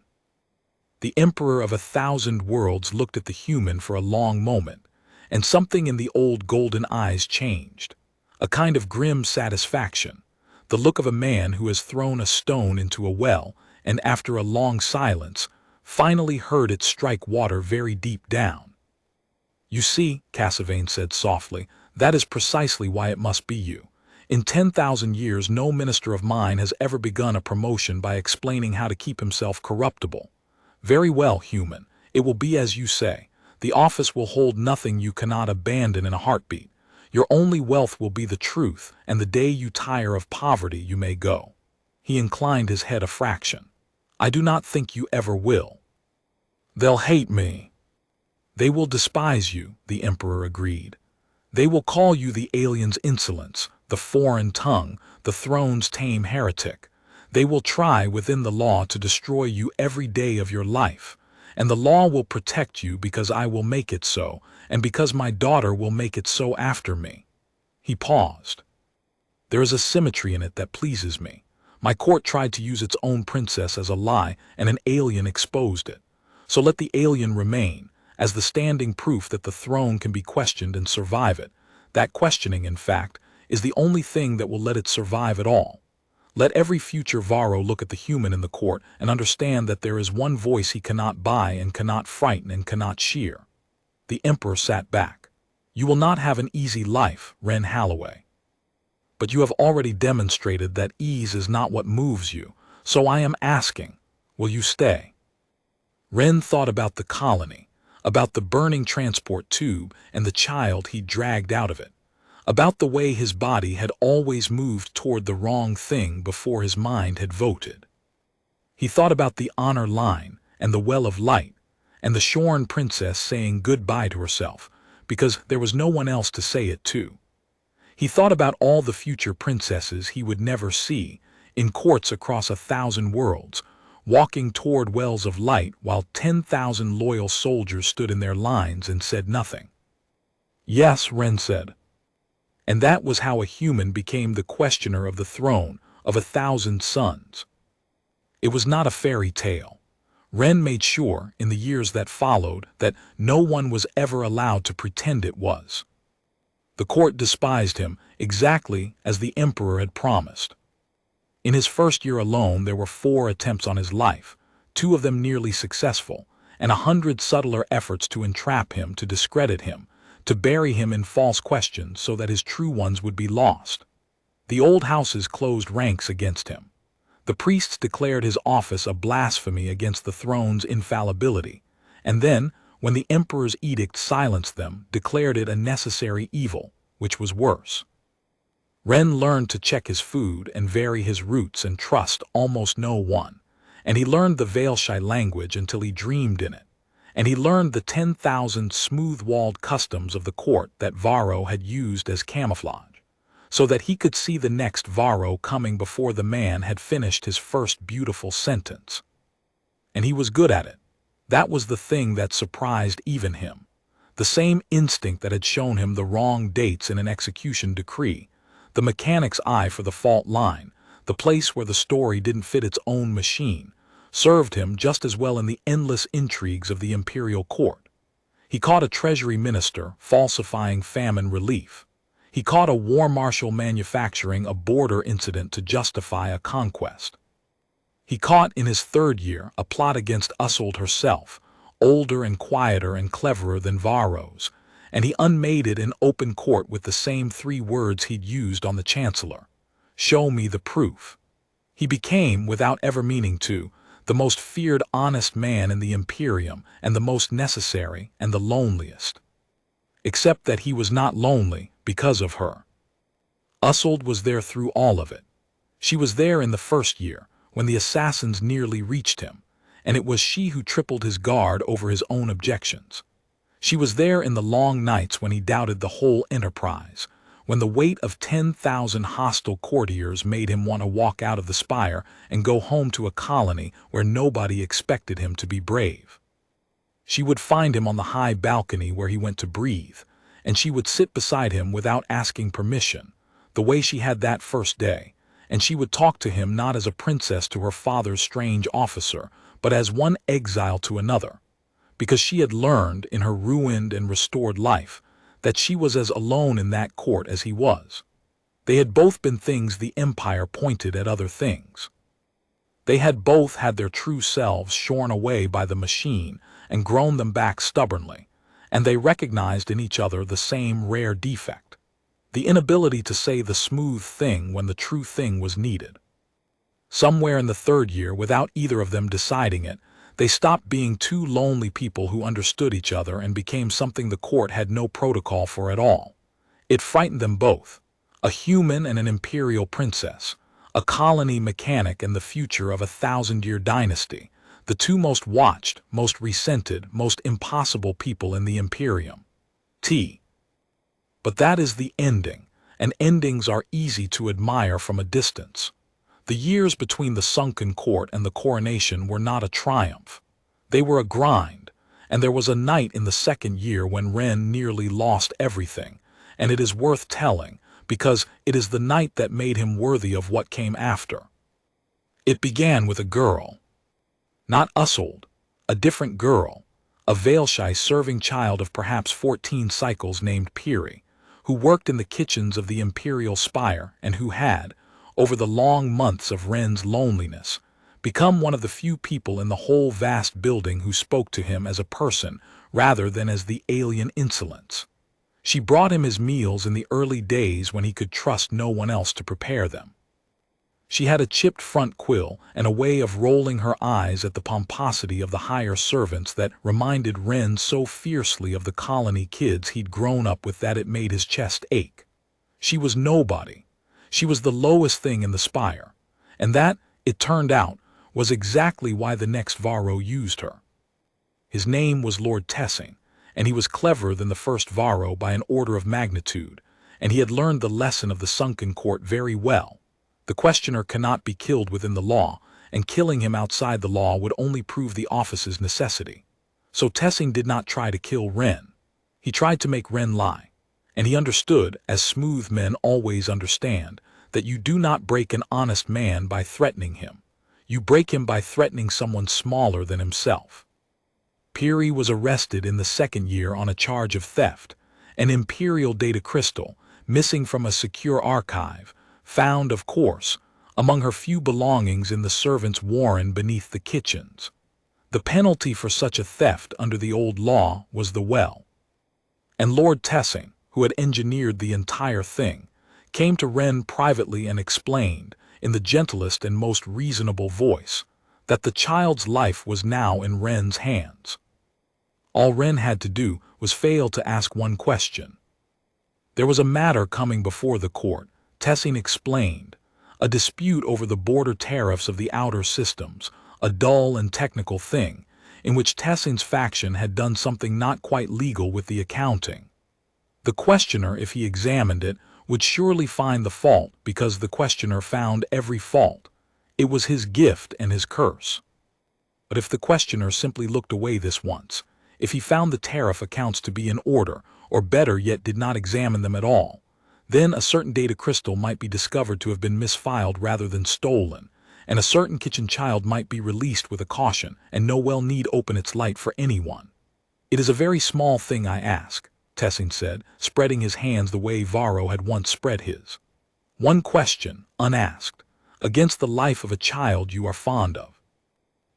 Speaker 1: The Emperor of 1,000 worlds looked at the human for a long moment, and something in the old golden eyes changed. A kind of grim satisfaction. The look of a man who has thrown a stone into a well, and after a long silence, finally heard it strike water very deep down. "You see," Cassavane said softly, "that is precisely why it must be you. In 10,000 years no minister of mine has ever begun a promotion by explaining how to keep himself corruptible. Very well, human, it will be as you say. The office will hold nothing you cannot abandon in a heartbeat. Your only wealth will be the truth, and the day you tire of poverty you may go." He inclined his head a fraction. "I do not think you ever will." "They'll hate me." "They will despise you," the Emperor agreed. "They will call you the alien's insolence, the foreign tongue, the throne's tame heretic. They will try within the law to destroy you every day of your life, and the law will protect you because I will make it so, and because my daughter will make it so after me." He paused. "There is a symmetry in it that pleases me. My court tried to use its own princess as a lie, and an alien exposed it. So let the alien remain, as the standing proof that the throne can be questioned and survive it. That questioning, in fact, is the only thing that will let it survive at all. Let every future Varro look at the human in the court and understand that there is one voice he cannot buy and cannot frighten and cannot shear." The Emperor sat back. "You will not have an easy life, Ren Halloway. But you have already demonstrated that ease is not what moves you, so I am asking, will you stay?" Ren thought about the colony, about the burning transport tube and the child he dragged out of it, about the way his body had always moved toward the wrong thing before his mind had voted. He thought about the honor line and the well of light, and the shorn princess saying goodbye to herself, because there was no one else to say it to. He thought about all the future princesses he would never see, in courts across 1,000 worlds, walking toward wells of light while 10,000 loyal soldiers stood in their lines and said nothing. "Yes," Ren said. And that was how a human became the questioner of the throne of 1,000 suns. It was not a fairy tale. Ren made sure, in the years that followed, that no one was ever allowed to pretend it was. The court despised him exactly as the Emperor had promised. In his first year alone there were 4 attempts on his life, 2 of them nearly successful, and 100 subtler efforts to entrap him, to discredit him, to bury him in false questions so that his true ones would be lost. The old houses closed ranks against him. The priests declared his office a blasphemy against the throne's infallibility, and then, when the Emperor's edict silenced them, declared it a necessary evil, which was worse. Ren learned to check his food and vary his routes and trust almost no one, and he learned the Vael'Shai language until he dreamed in it, and he learned the 10,000 smooth-walled customs of the court that Varro had used as camouflage, so that he could see the next Varro coming before the man had finished his first beautiful sentence. And he was good at it. That was the thing that surprised even him. The same instinct that had shown him the wrong dates in an execution decree, the mechanic's eye for the fault line, the place where the story didn't fit its own machine, served him just as well in the endless intrigues of the imperial court. He caught a treasury minister falsifying famine relief. He caught a war marshal manufacturing a border incident to justify a conquest. He caught in his 3rd year a plot against Usold herself, older and quieter and cleverer than Varro's, and he unmade it in open court with the same 3 words he'd used on the chancellor: "Show me the proof." He became, without ever meaning to, the most feared honest man in the Imperium and the most necessary and the loneliest. Except that he was not lonely because of her. Usold was there through all of it. She was there in the 1st year, when the assassins nearly reached him, and it was she who tripled his guard over his own objections. She was there in the long nights when he doubted the whole enterprise, when the weight of 10,000 hostile courtiers made him want to walk out of the spire and go home to a colony where nobody expected him to be brave. She would find him on the high balcony where he went to breathe, and she would sit beside him without asking permission, the way she had that first day, and she would talk to him not as a princess to her father's strange officer, but as one exile to another, because she had learned in her ruined and restored life that she was as alone in that court as he was. They had both been things the Empire pointed at other things. They had both had their true selves shorn away by the machine and grown them back stubbornly, and they recognized in each other the same rare defect: the inability to say the smooth thing when the true thing was needed. Somewhere in the third year, without either of them deciding it, they stopped being two lonely people who understood each other and became something the court had no protocol for at all. It frightened them both: a human and an imperial princess, a colony mechanic and the future of a 1,000-year dynasty, the two most watched, most resented, most impossible people in the Imperium. But that is the ending, and endings are easy to admire from a distance. The years between the sunken court and the coronation were not a triumph. They were a grind, and there was a night in the second year when Ren nearly lost everything, and it is worth telling, because it is the night that made him worthy of what came after. It began with a girl. Not Isolde, a different girl, a Vael'Shai serving child of perhaps 14 cycles named Piri, who worked in the kitchens of the Imperial Spire and who had, over the long months of Ren's loneliness, become one of the few people in the whole vast building who spoke to him as a person rather than as the alien insolence. She brought him his meals in the early days when he could trust no one else to prepare them. She had a chipped front quill and a way of rolling her eyes at the pomposity of the higher servants that reminded Ren so fiercely of the colony kids he'd grown up with that it made his chest ache. She was nobody. She was the lowest thing in the spire, and that, it turned out, was exactly why the next Varro used her. His name was Lord Tessing, and he was cleverer than the first Varro by an order of magnitude, and he had learned the lesson of the sunken court very well. The questioner cannot be killed within the law, and killing him outside the law would only prove the office's necessity. So Tessing did not try to kill Ren. He tried to make Ren lie, and he understood, as smooth men always understand, that you do not break an honest man by threatening him. You break him by threatening someone smaller than himself. Piri was arrested in the second year on a charge of theft, an Imperial data crystal, missing from a secure archive, found, of course, among her few belongings in the servants' warren beneath the kitchens. The penalty for such a theft under the old law was the well. And Lord Tessing, who had engineered the entire thing, came to Ren privately and explained, in the gentlest and most reasonable voice, that the child's life was now in Ren's hands. All Ren had to do was fail to ask one question. There was a matter coming before the court, Tessing explained, a dispute over the border tariffs of the outer systems, a dull and technical thing, in which Tessing's faction had done something not quite legal with the accounting. The questioner, if he examined it, would surely find the fault because the questioner found every fault. It was his gift and his curse. But if the questioner simply looked away this once, if he found the tariff accounts to be in order, or better yet did not examine them at all, then a certain data crystal might be discovered to have been misfiled rather than stolen, and a certain kitchen child might be released with a caution, and no well need open its light for anyone. It is a very small thing I ask, Tessing said, spreading his hands the way Varro had once spread his. One question, unasked, against the life of a child you are fond of.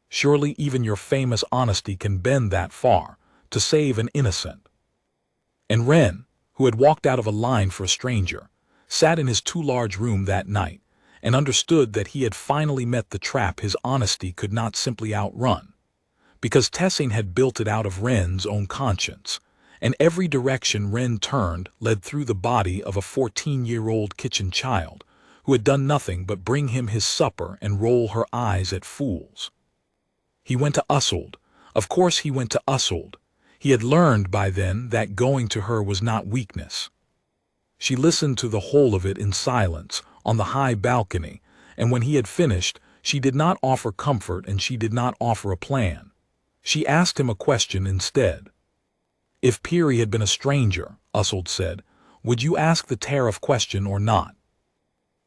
Speaker 1: Surely even your famous honesty can bend that far, to save an innocent. And Ren, who had walked out of a line for a stranger, sat in his too-large room that night, and understood that he had finally met the trap his honesty could not simply outrun. Because Tessing had built it out of Ren's own conscience, and every direction Ren turned led through the body of a 14-year-old kitchen child, who had done nothing but bring him his supper and roll her eyes at fools. He went to Isolde. Of course he went to Isolde. He had learned by then that going to her was not weakness. She listened to the whole of it in silence, on the high balcony, and when he had finished, she did not offer comfort and she did not offer a plan. She asked him a question instead. If Piri had been a stranger, Isolde said, would you ask the tariff question or not?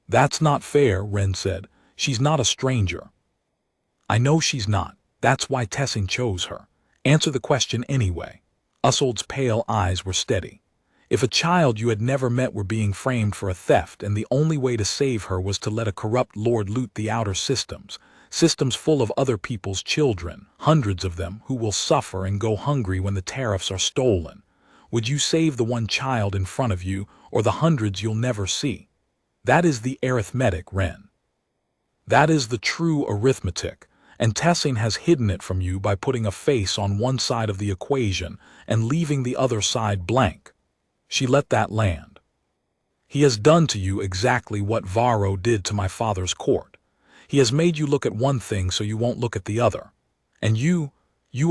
Speaker 1: That's not fair, Ren said. She's not a stranger. I know she's not. That's why Tessing chose her. Answer the question anyway. Isolde's pale eyes were steady. If a child you had never met were being framed for a theft and the only way to save her was to let a corrupt lord loot the outer systems, systems full of other people's children, hundreds of them, who will suffer and go hungry when the tariffs are stolen. Would you save the one child in front of you, or the hundreds you'll never see? That is the arithmetic, Ren. That is the true arithmetic, and Tessin has hidden it from you by putting a face on one side of the equation and leaving the other side blank. She let that land. He has done to you exactly what Varro did to my father's court. He has made you look at one thing so you won't look at the other. And you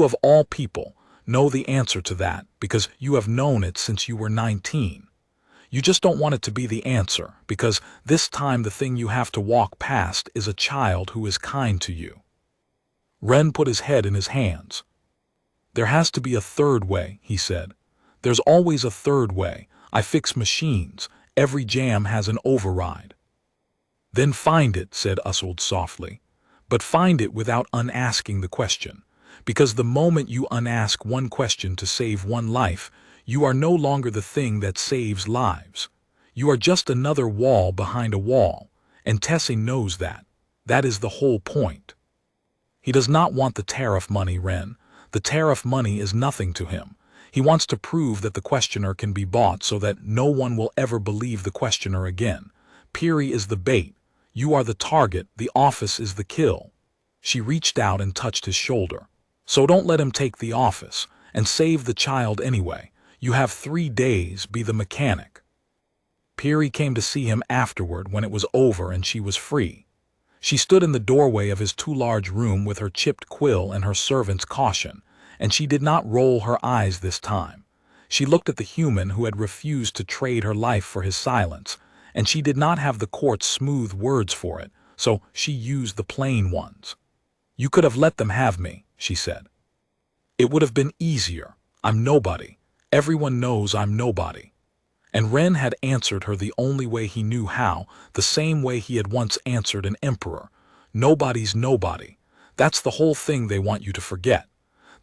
Speaker 1: of all people, know the answer to that because you have known it since you were 19. You just don't want it to be the answer because this time the thing you have to walk past is a child who is kind to you. Ren put his head in his hands. There has to be a third way, he said. There's always a third way. I fix machines. Every jam has an override. Then find it, said Usold softly. But find it without unasking the question. Because the moment you unask one question to save one life, you are no longer the thing that saves lives. You are just another wall behind a wall, and Tessin knows that. That is the whole point. He does not want the tariff money, Ren. The tariff money is nothing to him. He wants to prove that the questioner can be bought so that no one will ever believe the questioner again. Piri is the bait. You are the target. The office is the kill. She reached out and touched his shoulder. So don't let him take the office, and save the child anyway. You have 3 days, be the mechanic. Piri came to see him afterward when it was over and she was free. She stood in the doorway of his too-large room with her chipped quill and her servant's caution, and she did not roll her eyes this time. She looked at the human who had refused to trade her life for his silence, and she did not have the court's smooth words for it, so she used the plain ones. You could have let them have me, she said. It would have been easier. I'm nobody. Everyone knows I'm nobody. And Ren had answered her the only way he knew how, the same way he had once answered an emperor. Nobody's nobody. That's the whole thing they want you to forget.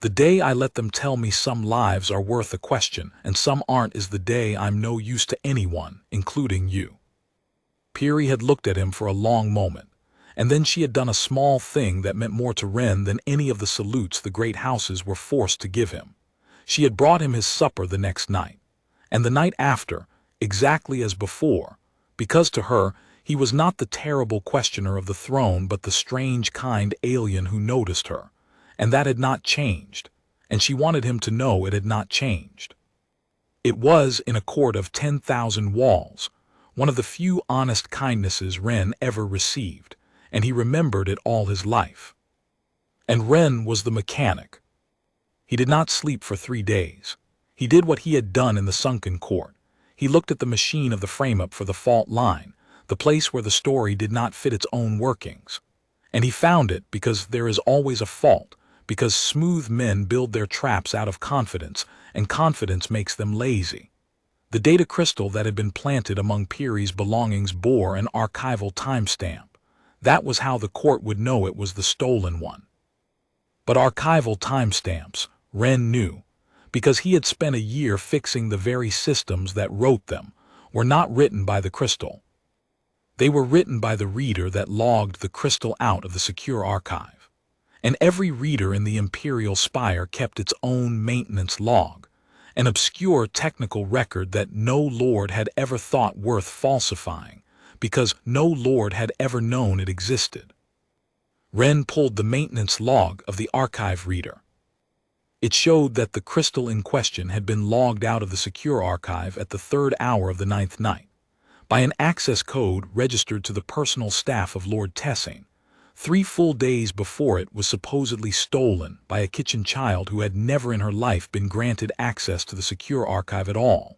Speaker 1: The day I let them tell me some lives are worth a question and some aren't is the day I'm no use to anyone, including you. Piri had looked at him for a long moment, and then she had done a small thing that meant more to Ren than any of the salutes the great houses were forced to give him. She had brought him his supper the next night, and the night after, exactly as before, because to her he was not the terrible questioner of the throne but the strange kind alien who noticed her, and that had not changed, and she wanted him to know it had not changed. It was in a court of 10,000 walls, one of the few honest kindnesses Ren ever received, and he remembered it all his life. And Ren was the mechanic. He did not sleep for 3 days. He did what he had done in the sunken court. He looked at the machine of the frame-up for the fault line, the place where the story did not fit its own workings. And he found it because there is always a fault, because smooth men build their traps out of confidence, and confidence makes them lazy. The data crystal that had been planted among Piri's belongings bore an archival timestamp. That was how the court would know it was the stolen one. But archival timestamps, Ren knew, because he had spent a year fixing the very systems that wrote them, were not written by the crystal. They were written by the reader that logged the crystal out of the secure archive. And every reader in the Imperial Spire kept its own maintenance log, an obscure technical record that no lord had ever thought worth falsifying, because no lord had ever known it existed. Ren pulled the maintenance log of the archive reader. It showed that the crystal in question had been logged out of the secure archive at the 3rd hour of the 9th night, by an access code registered to the personal staff of Lord Tessin. 3 full days before it was supposedly stolen by a kitchen child who had never in her life been granted access to the secure archive at all,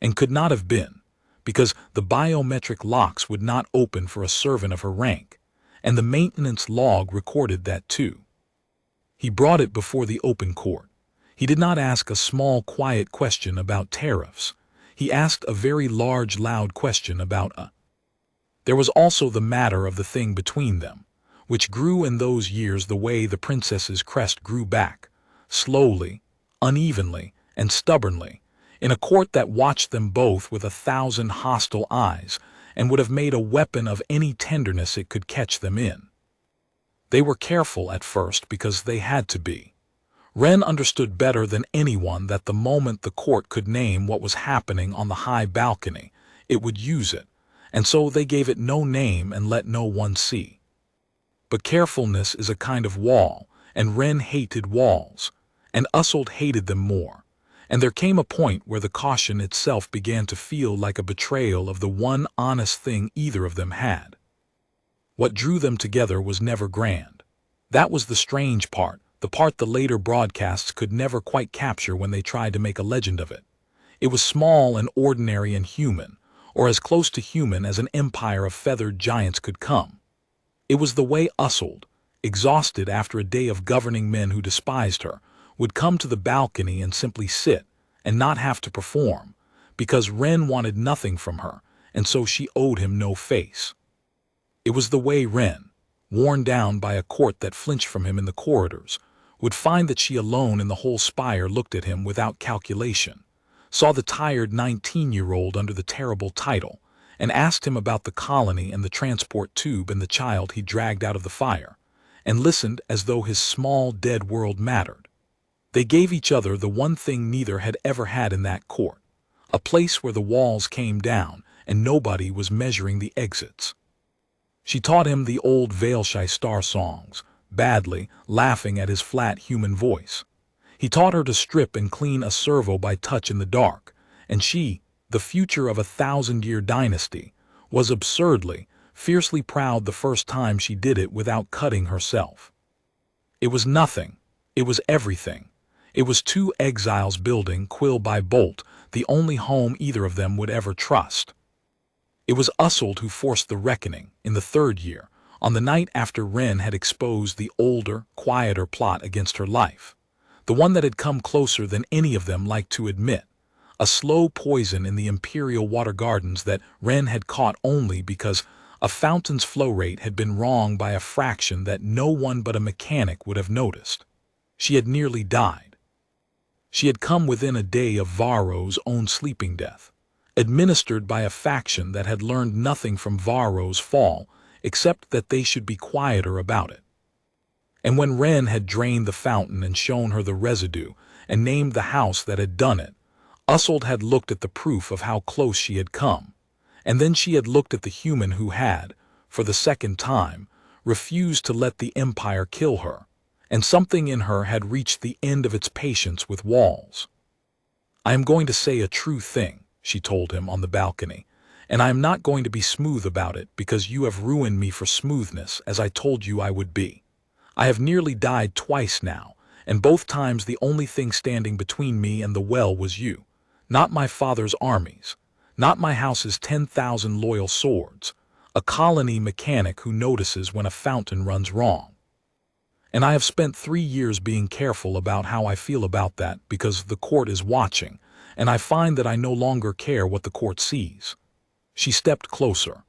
Speaker 1: and could not have been, because the biometric locks would not open for a servant of her rank, and the maintenance log recorded that too. He brought it before the open court. He did not ask a small, quiet question about tariffs. He asked a very large, loud question about There was also the matter of the thing between them, which grew in those years the way the princess's crest grew back, slowly, unevenly, and stubbornly, in a court that watched them both with 1,000 hostile eyes, and would have made a weapon of any tenderness it could catch them in. They were careful at first because they had to be. Ren understood better than anyone that the moment the court could name what was happening on the high balcony, it would use it, and so they gave it no name and let no one see. But carefulness is a kind of wall, and Ren hated walls, and Ussold hated them more, and there came a point where the caution itself began to feel like a betrayal of the one honest thing either of them had. What drew them together was never grand. That was the strange part, the part the later broadcasts could never quite capture when they tried to make a legend of it. It was small and ordinary and human, or as close to human as an empire of feathered giants could come. It was the way Ussold, exhausted after a day of governing men who despised her, would come to the balcony and simply sit, and not have to perform, because Ren wanted nothing from her, and so she owed him no face. It was the way Ren, worn down by a court that flinched from him in the corridors, would find that she alone in the whole spire looked at him without calculation, saw the tired 19-year-old under the terrible title, and asked him about the colony and the transport tube and the child he dragged out of the fire, and listened as though his small dead world mattered. They gave each other the one thing neither had ever had in that court, a place where the walls came down and nobody was measuring the exits. She taught him the old Vael'Shai star songs, badly, laughing at his flat human voice. He taught her to strip and clean a servo by touch in the dark, and she, the future of a 1,000-year dynasty, was absurdly, fiercely proud the first time she did it without cutting herself. It was nothing. It was everything. It was two exiles building, quill by bolt, the only home either of them would ever trust. It was Ussold who forced the reckoning, in the 3rd year, on the night after Ren had exposed the older, quieter plot against her life, the one that had come closer than any of them liked to admit, a slow poison in the imperial water gardens that Ren had caught only because a fountain's flow rate had been wrong by a fraction that no one but a mechanic would have noticed. She had nearly died. She had come within a day of Varro's own sleeping death, administered by a faction that had learned nothing from Varro's fall except that they should be quieter about it. And when Ren had drained the fountain and shown her the residue and named the house that had done it, Ussold had looked at the proof of how close she had come, and then she had looked at the human who had, for the 2nd time, refused to let the Empire kill her, and something in her had reached the end of its patience with walls. "I am going to say a true thing," she told him on the balcony, "and I am not going to be smooth about it because you have ruined me for smoothness as I told you I would be. I have nearly died twice now, and both times the only thing standing between me and the well was you, not my father's armies, not my house's 10,000 loyal swords, a colony mechanic who notices when a fountain runs wrong. And I have spent 3 years being careful about how I feel about that because the court is watching, and I find that I no longer care what the court sees." She stepped closer.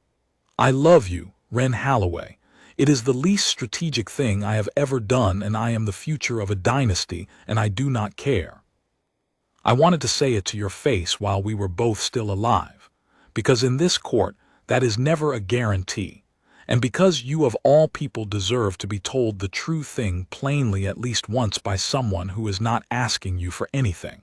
Speaker 1: "I love you, Ren Halloway. It is the least strategic thing I have ever done, and I am the future of a dynasty, and I do not care. I wanted to say it to your face while we were both still alive, because in this court that is never a guarantee, and because you of all people deserve to be told the true thing plainly at least once by someone who is not asking you for anything."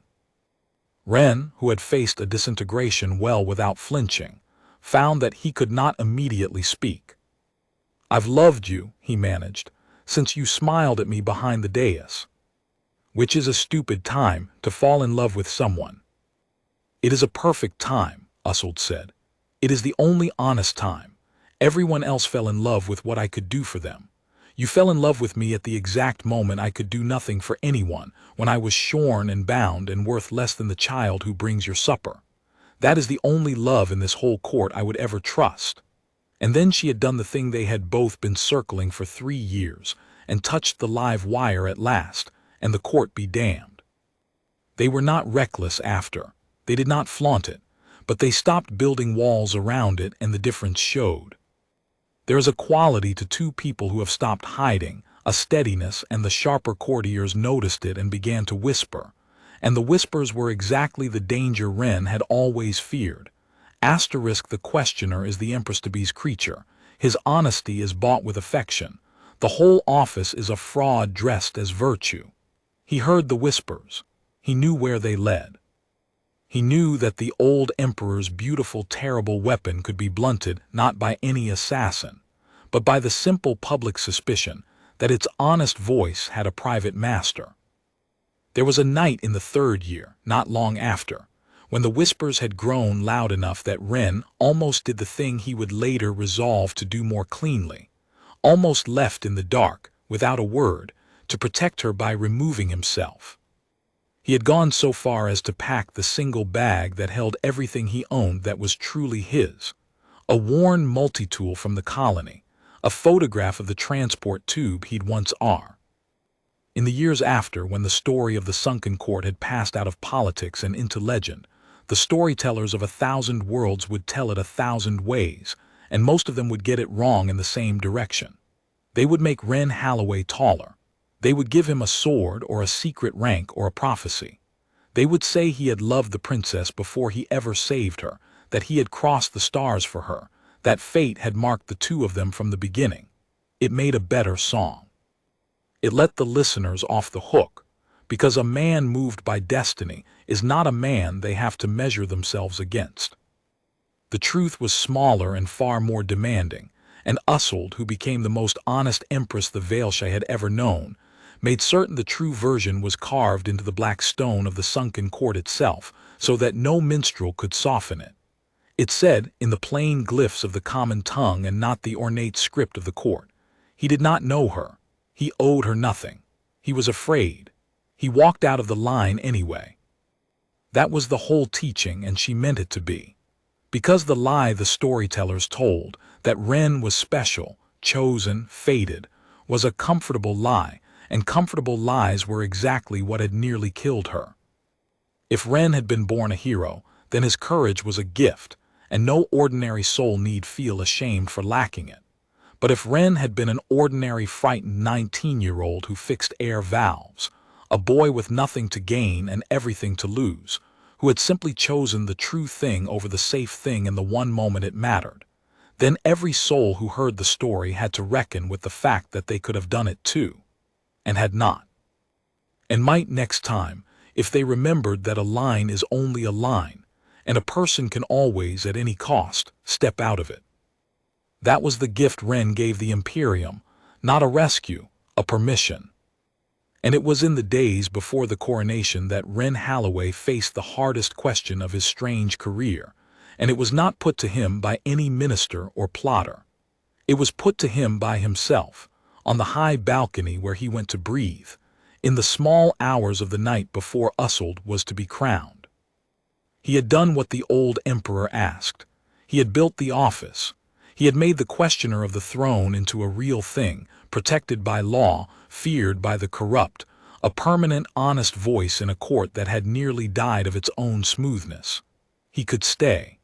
Speaker 1: Ren, who had faced a disintegration well without flinching, found that he could not immediately speak. "I've loved you," he managed, "since you smiled at me behind the dais." "Which is a stupid time to fall in love with someone." "It is a perfect time," Ussold said. "It is the only honest time. Everyone else fell in love with what I could do for them. You fell in love with me at the exact moment I could do nothing for anyone, when I was shorn and bound and worth less than the child who brings your supper. That is the only love in this whole court I would ever trust." And then she had done the thing they had both been circling for 3 years, and touched the live wire at last, and the court be damned. They were not reckless after. They did not flaunt it, but they stopped building walls around it, and the difference showed. There is a quality to two people who have stopped hiding, a steadiness, and the sharper courtiers noticed it and began to whisper, and the whispers were exactly the danger Ren had always feared. Asterisk the questioner is the Empress-to-be's creature. His honesty is bought with affection. The whole office is a fraud dressed as virtue. He heard the whispers. He knew where they led. He knew that the old emperor's beautiful, terrible weapon could be blunted not by any assassin, but by the simple public suspicion that its honest voice had a private master. There was a night in the 3rd year, not long after, when the whispers had grown loud enough that Ren almost did the thing he would later resolve to do more cleanly, almost left in the dark, without a word, to protect her by removing himself. He had gone so far as to pack the single bag that held everything he owned that was truly his, a worn multi-tool from the colony, a photograph of the transport tube he'd once are. In the years after, when the story of the sunken court had passed out of politics and into legend, the storytellers of 1,000 worlds would tell it 1,000 ways, and most of them would get it wrong in the same direction. They would make Ren Halloway taller. They would give him a sword or a secret rank or a prophecy. They would say he had loved the princess before he ever saved her, that he had crossed the stars for her, that fate had marked the two of them from the beginning. It made a better song. It let the listeners off the hook, because a man moved by destiny is not a man they have to measure themselves against. The truth was smaller and far more demanding, and Usold, who became the most honest empress the Vael'Shai had ever known, made certain the true version was carved into the black stone of the sunken court itself, so that no minstrel could soften it. It said, in the plain glyphs of the common tongue and not the ornate script of the court. He did not know her. He owed her nothing. He was afraid. He walked out of the line anyway. That was the whole teaching, and she meant it to be. Because the lie the storytellers told, that Ren was special, chosen, fated, was a comfortable lie, and comfortable lies were exactly what had nearly killed her. If Ren had been born a hero, then his courage was a gift, and no ordinary soul need feel ashamed for lacking it. But if Ren had been an ordinary frightened 19-year-old who fixed air valves, a boy with nothing to gain and everything to lose, who had simply chosen the true thing over the safe thing in the one moment it mattered, then every soul who heard the story had to reckon with the fact that they could have done it too, and had not. And might next time, if they remembered that a line is only a line, and a person can always, at any cost, step out of it. That was the gift Ren gave the Imperium, not a rescue, a permission. And it was in the days before the coronation that Ren Halloway faced the hardest question of his strange career, and it was not put to him by any minister or plotter. It was put to him by himself, on the high balcony where he went to breathe, in the small hours of the night before Usold was to be crowned. He had done what the old emperor asked. He had built the office. He had made the questioner of the throne into a real thing, protected by law, feared by the corrupt, a permanent, honest voice in a court that had nearly died of its own smoothness. He could stay.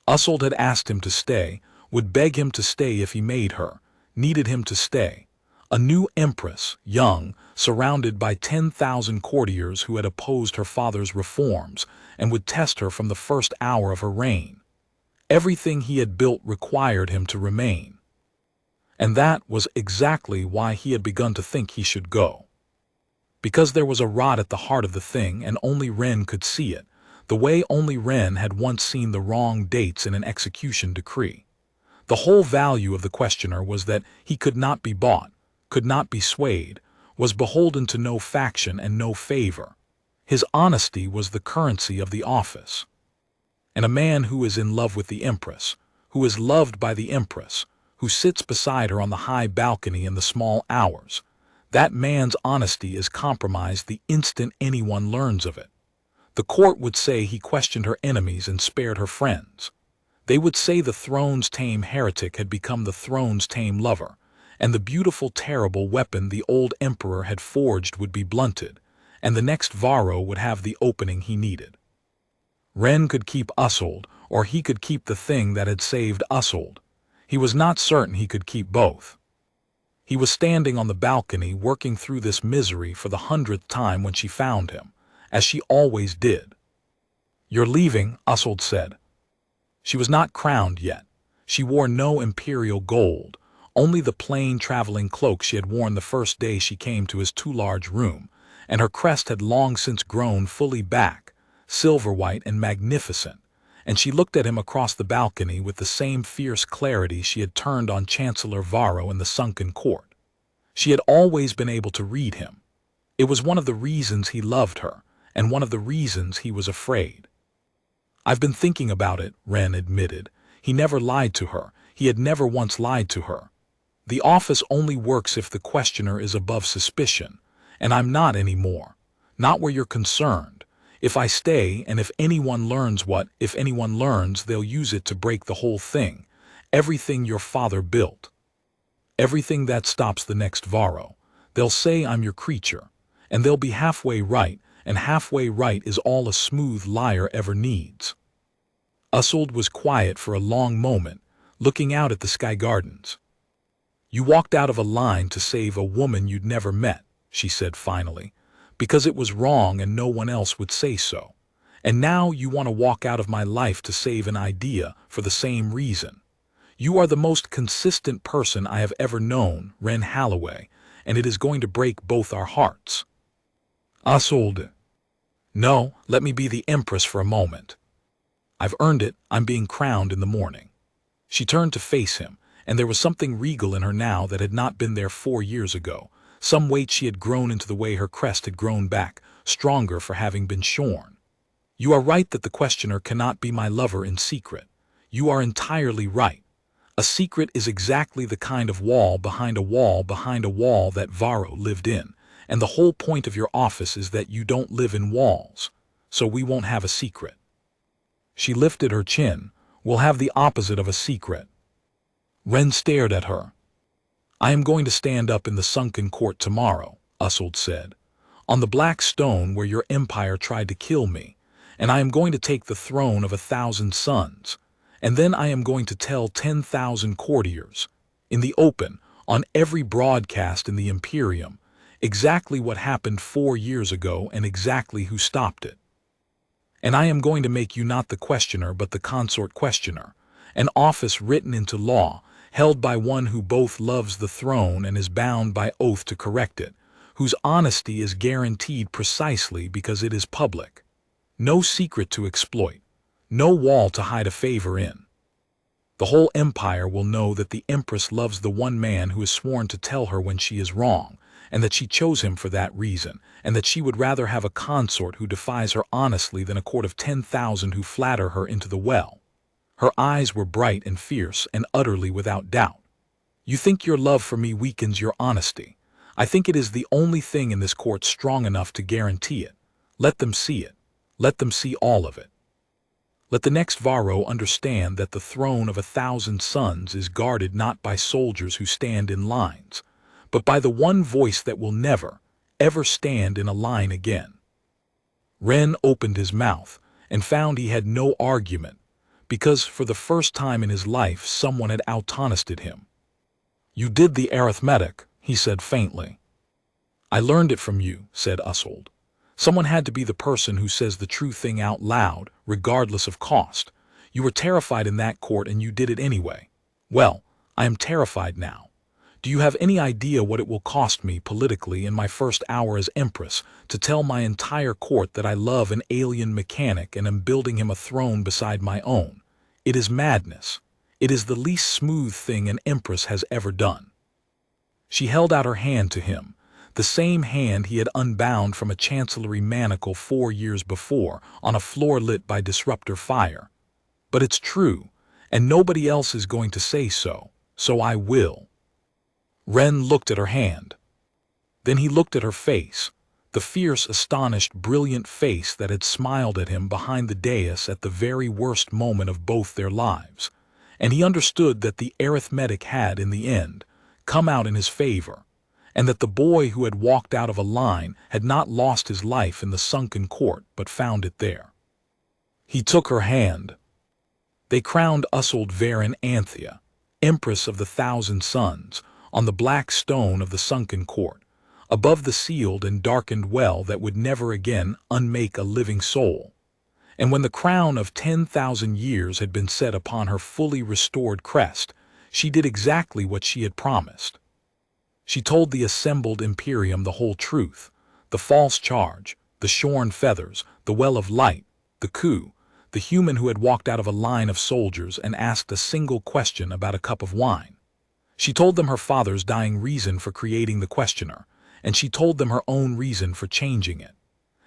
Speaker 1: Usold had asked him to stay, would beg him to stay if he made her, needed him to stay. A new empress, young, surrounded by 10,000 courtiers who had opposed her father's reforms and would test her from the first hour of her reign. Everything he had built required him to remain. And that was exactly why he had begun to think he should go. Because there was a rot at the heart of the thing, and only Ren could see it, the way only Ren had once seen the wrong dates in an execution decree. The whole value of the questioner was that he could not be bought, could not be swayed, was beholden to no faction and no favor. His honesty was the currency of the office. And a man who is in love with the empress, who is loved by the empress, who sits beside her on the high balcony in the small hours, that man's honesty is compromised the instant anyone learns of it. The court would say he questioned her enemies and spared her friends. They would say the throne's tame heretic had become the throne's tame lover, and the beautiful, terrible weapon the old emperor had forged would be blunted, and the next Varro would have the opening he needed. Ren could keep Usold, or he could keep the thing that had saved Usold. He was not certain he could keep both. He was standing on the balcony working through this misery for the 100th time when she found him, as she always did. "You're leaving," Usold said. She was not crowned yet. She wore no imperial gold, only the plain traveling cloak she had worn the first day she came to his too-large room, and her crest had long since grown fully back, silver-white and magnificent, and she looked at him across the balcony with the same fierce clarity she had turned on Chancellor Varro in the sunken court. She had always been able to read him. It was one of the reasons he loved her, and one of the reasons he was afraid. "I've been thinking about it," Ren admitted. He never lied to her. He had never once lied to her. "The office only works if the questioner is above suspicion, and I'm not anymore. Not where you're concerned. If I stay, and if anyone learns they'll use it to break the whole thing. Everything your father built. Everything that stops the next Varro. They'll say I'm your creature, and they'll be halfway right, and halfway right is all a smooth liar ever needs." Usold was quiet for a long moment, looking out at the sky gardens. "You walked out of a line to save a woman you'd never met," she said finally, "because it was wrong and no one else would say so. And now you want to walk out of my life to save an idea for the same reason. You are the most consistent person I have ever known, Ren Halloway, and it is going to break both our hearts." "Usold." "No, let me be the Empress for a moment. I've earned it. I'm being crowned in the morning." She turned to face him, and there was something regal in her now that had not been there 4 years ago. Some weight she had grown into the way her crest had grown back, stronger for having been shorn. "You are right that the questioner cannot be my lover in secret. You are entirely right. A secret is exactly the kind of wall behind a wall behind a wall that Varro lived in, and the whole point of your office is that you don't live in walls, so we won't have a secret." She lifted her chin. "We'll have the opposite of a secret." Ren stared at her. "I am going to stand up in the sunken court tomorrow," Usold said, "on the black stone where your empire tried to kill me, and I am going to take the throne of 1,000 sons, and then I am going to tell 10,000 courtiers, in the open, on every broadcast in the Imperium, exactly what happened 4 years ago and exactly who stopped it. And I am going to make you not the questioner but the consort questioner, an office written into law, held by one who both loves the throne and is bound by oath to correct it, whose honesty is guaranteed precisely because it is public. No secret to exploit, no wall to hide a favor in. The whole empire will know that the Empress loves the one man who has sworn to tell her when she is wrong, and that she chose him for that reason, and that she would rather have a consort who defies her honestly than a court of 10,000 who flatter her into the well." Her eyes were bright and fierce and utterly without doubt. "You think your love for me weakens your honesty. I think it is the only thing in this court strong enough to guarantee it. Let them see it. Let them see all of it. Let the next Varro understand that the throne of 1,000 sons is guarded not by soldiers who stand in lines, but by the one voice that will never, ever stand in a line again." Ren opened his mouth and found he had no argument, because for the first time in his life someone had out-honested him. "You did the arithmetic," he said faintly. "I learned it from you," said Usold. "Someone had to be the person who says the true thing out loud, regardless of cost. You were terrified in that court and you did it anyway. Well, I am terrified now. Do you have any idea what it will cost me politically in my first hour as Empress to tell my entire court that I love an alien mechanic and am building him a throne beside my own? It is madness. It is the least smooth thing an Empress has ever done." She held out her hand to him, the same hand he had unbound from a chancellery manacle 4 years before on a floor lit by disruptor fire. "But it's true, and nobody else is going to say so, so I will." Ren looked at her hand. Then he looked at her face, the fierce, astonished, brilliant face that had smiled at him behind the dais at the very worst moment of both their lives, and he understood that the arithmetic had, in the end, come out in his favor, and that the boy who had walked out of a line had not lost his life in the sunken court but found it there. He took her hand. They crowned Usold Varen Anthea, Empress of the 1,000 Sons, on the black stone of the sunken court, above the sealed and darkened well that would never again unmake a living soul. And when the crown of 10,000 years had been set upon her fully restored crest, She did exactly what she had promised. She told the assembled Imperium the whole truth, the false charge, the shorn feathers, the well of light, the coup, the human who had walked out of a line of soldiers and asked a single question about a cup of wine. She told them her father's dying reason for creating the questioner, and she told them her own reason for changing it.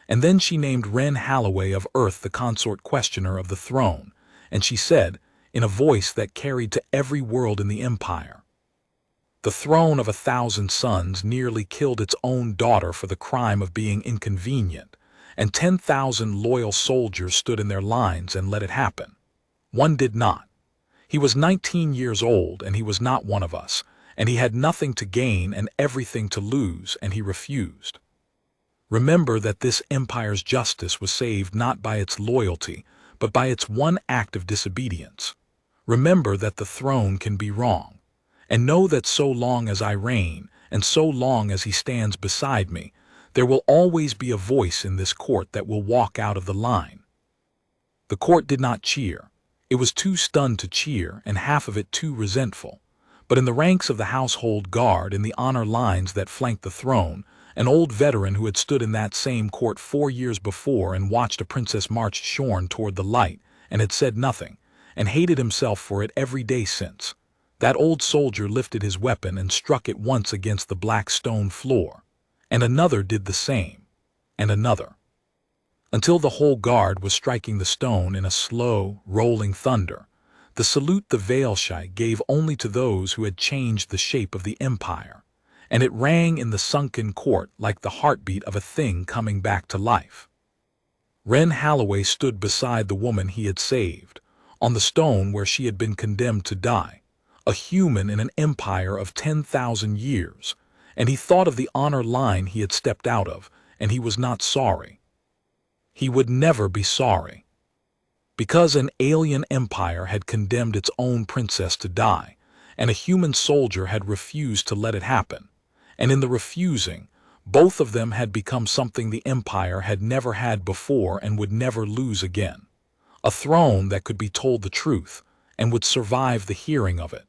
Speaker 1: And then she named Ren Halloway of Earth the consort questioner of the throne, and she said, in a voice that carried to every world in the empire, "The throne of 1,000 sons nearly killed its own daughter for the crime of being inconvenient, and 10,000 loyal soldiers stood in their lines and let it happen. One did not. He was 19 years old, and he was not one of us, and he had nothing to gain and everything to lose, and he refused. Remember that this empire's justice was saved not by its loyalty, but by its one act of disobedience. Remember that the throne can be wrong, and know that so long as I reign, and so long as he stands beside me, there will always be a voice in this court that will walk out of the line." The court did not cheer. It was too stunned to cheer, and half of it too resentful. But in the ranks of the household guard, in the honor lines that flanked the throne, an old veteran who had stood in that same court 4 years before and watched a princess march shorn toward the light, and had said nothing, and hated himself for it every day since, that old soldier lifted his weapon and struck it once against the black stone floor, and another did the same, and another, until the whole guard was striking the stone in a slow, rolling thunder, the salute the Vael'Shai gave only to those who had changed the shape of the empire, and it rang in the sunken court like the heartbeat of a thing coming back to life. Ren Halloway stood beside the woman he had saved, on the stone where she had been condemned to die, a human in an empire of 10,000 years, and he thought of the honor line he had stepped out of, and he was not sorry. He would never be sorry. Because an alien empire had condemned its own princess to die, and a human soldier had refused to let it happen, and in the refusing, both of them had become something the empire had never had before and would never lose again, a throne that could be told the truth and would survive the hearing of it.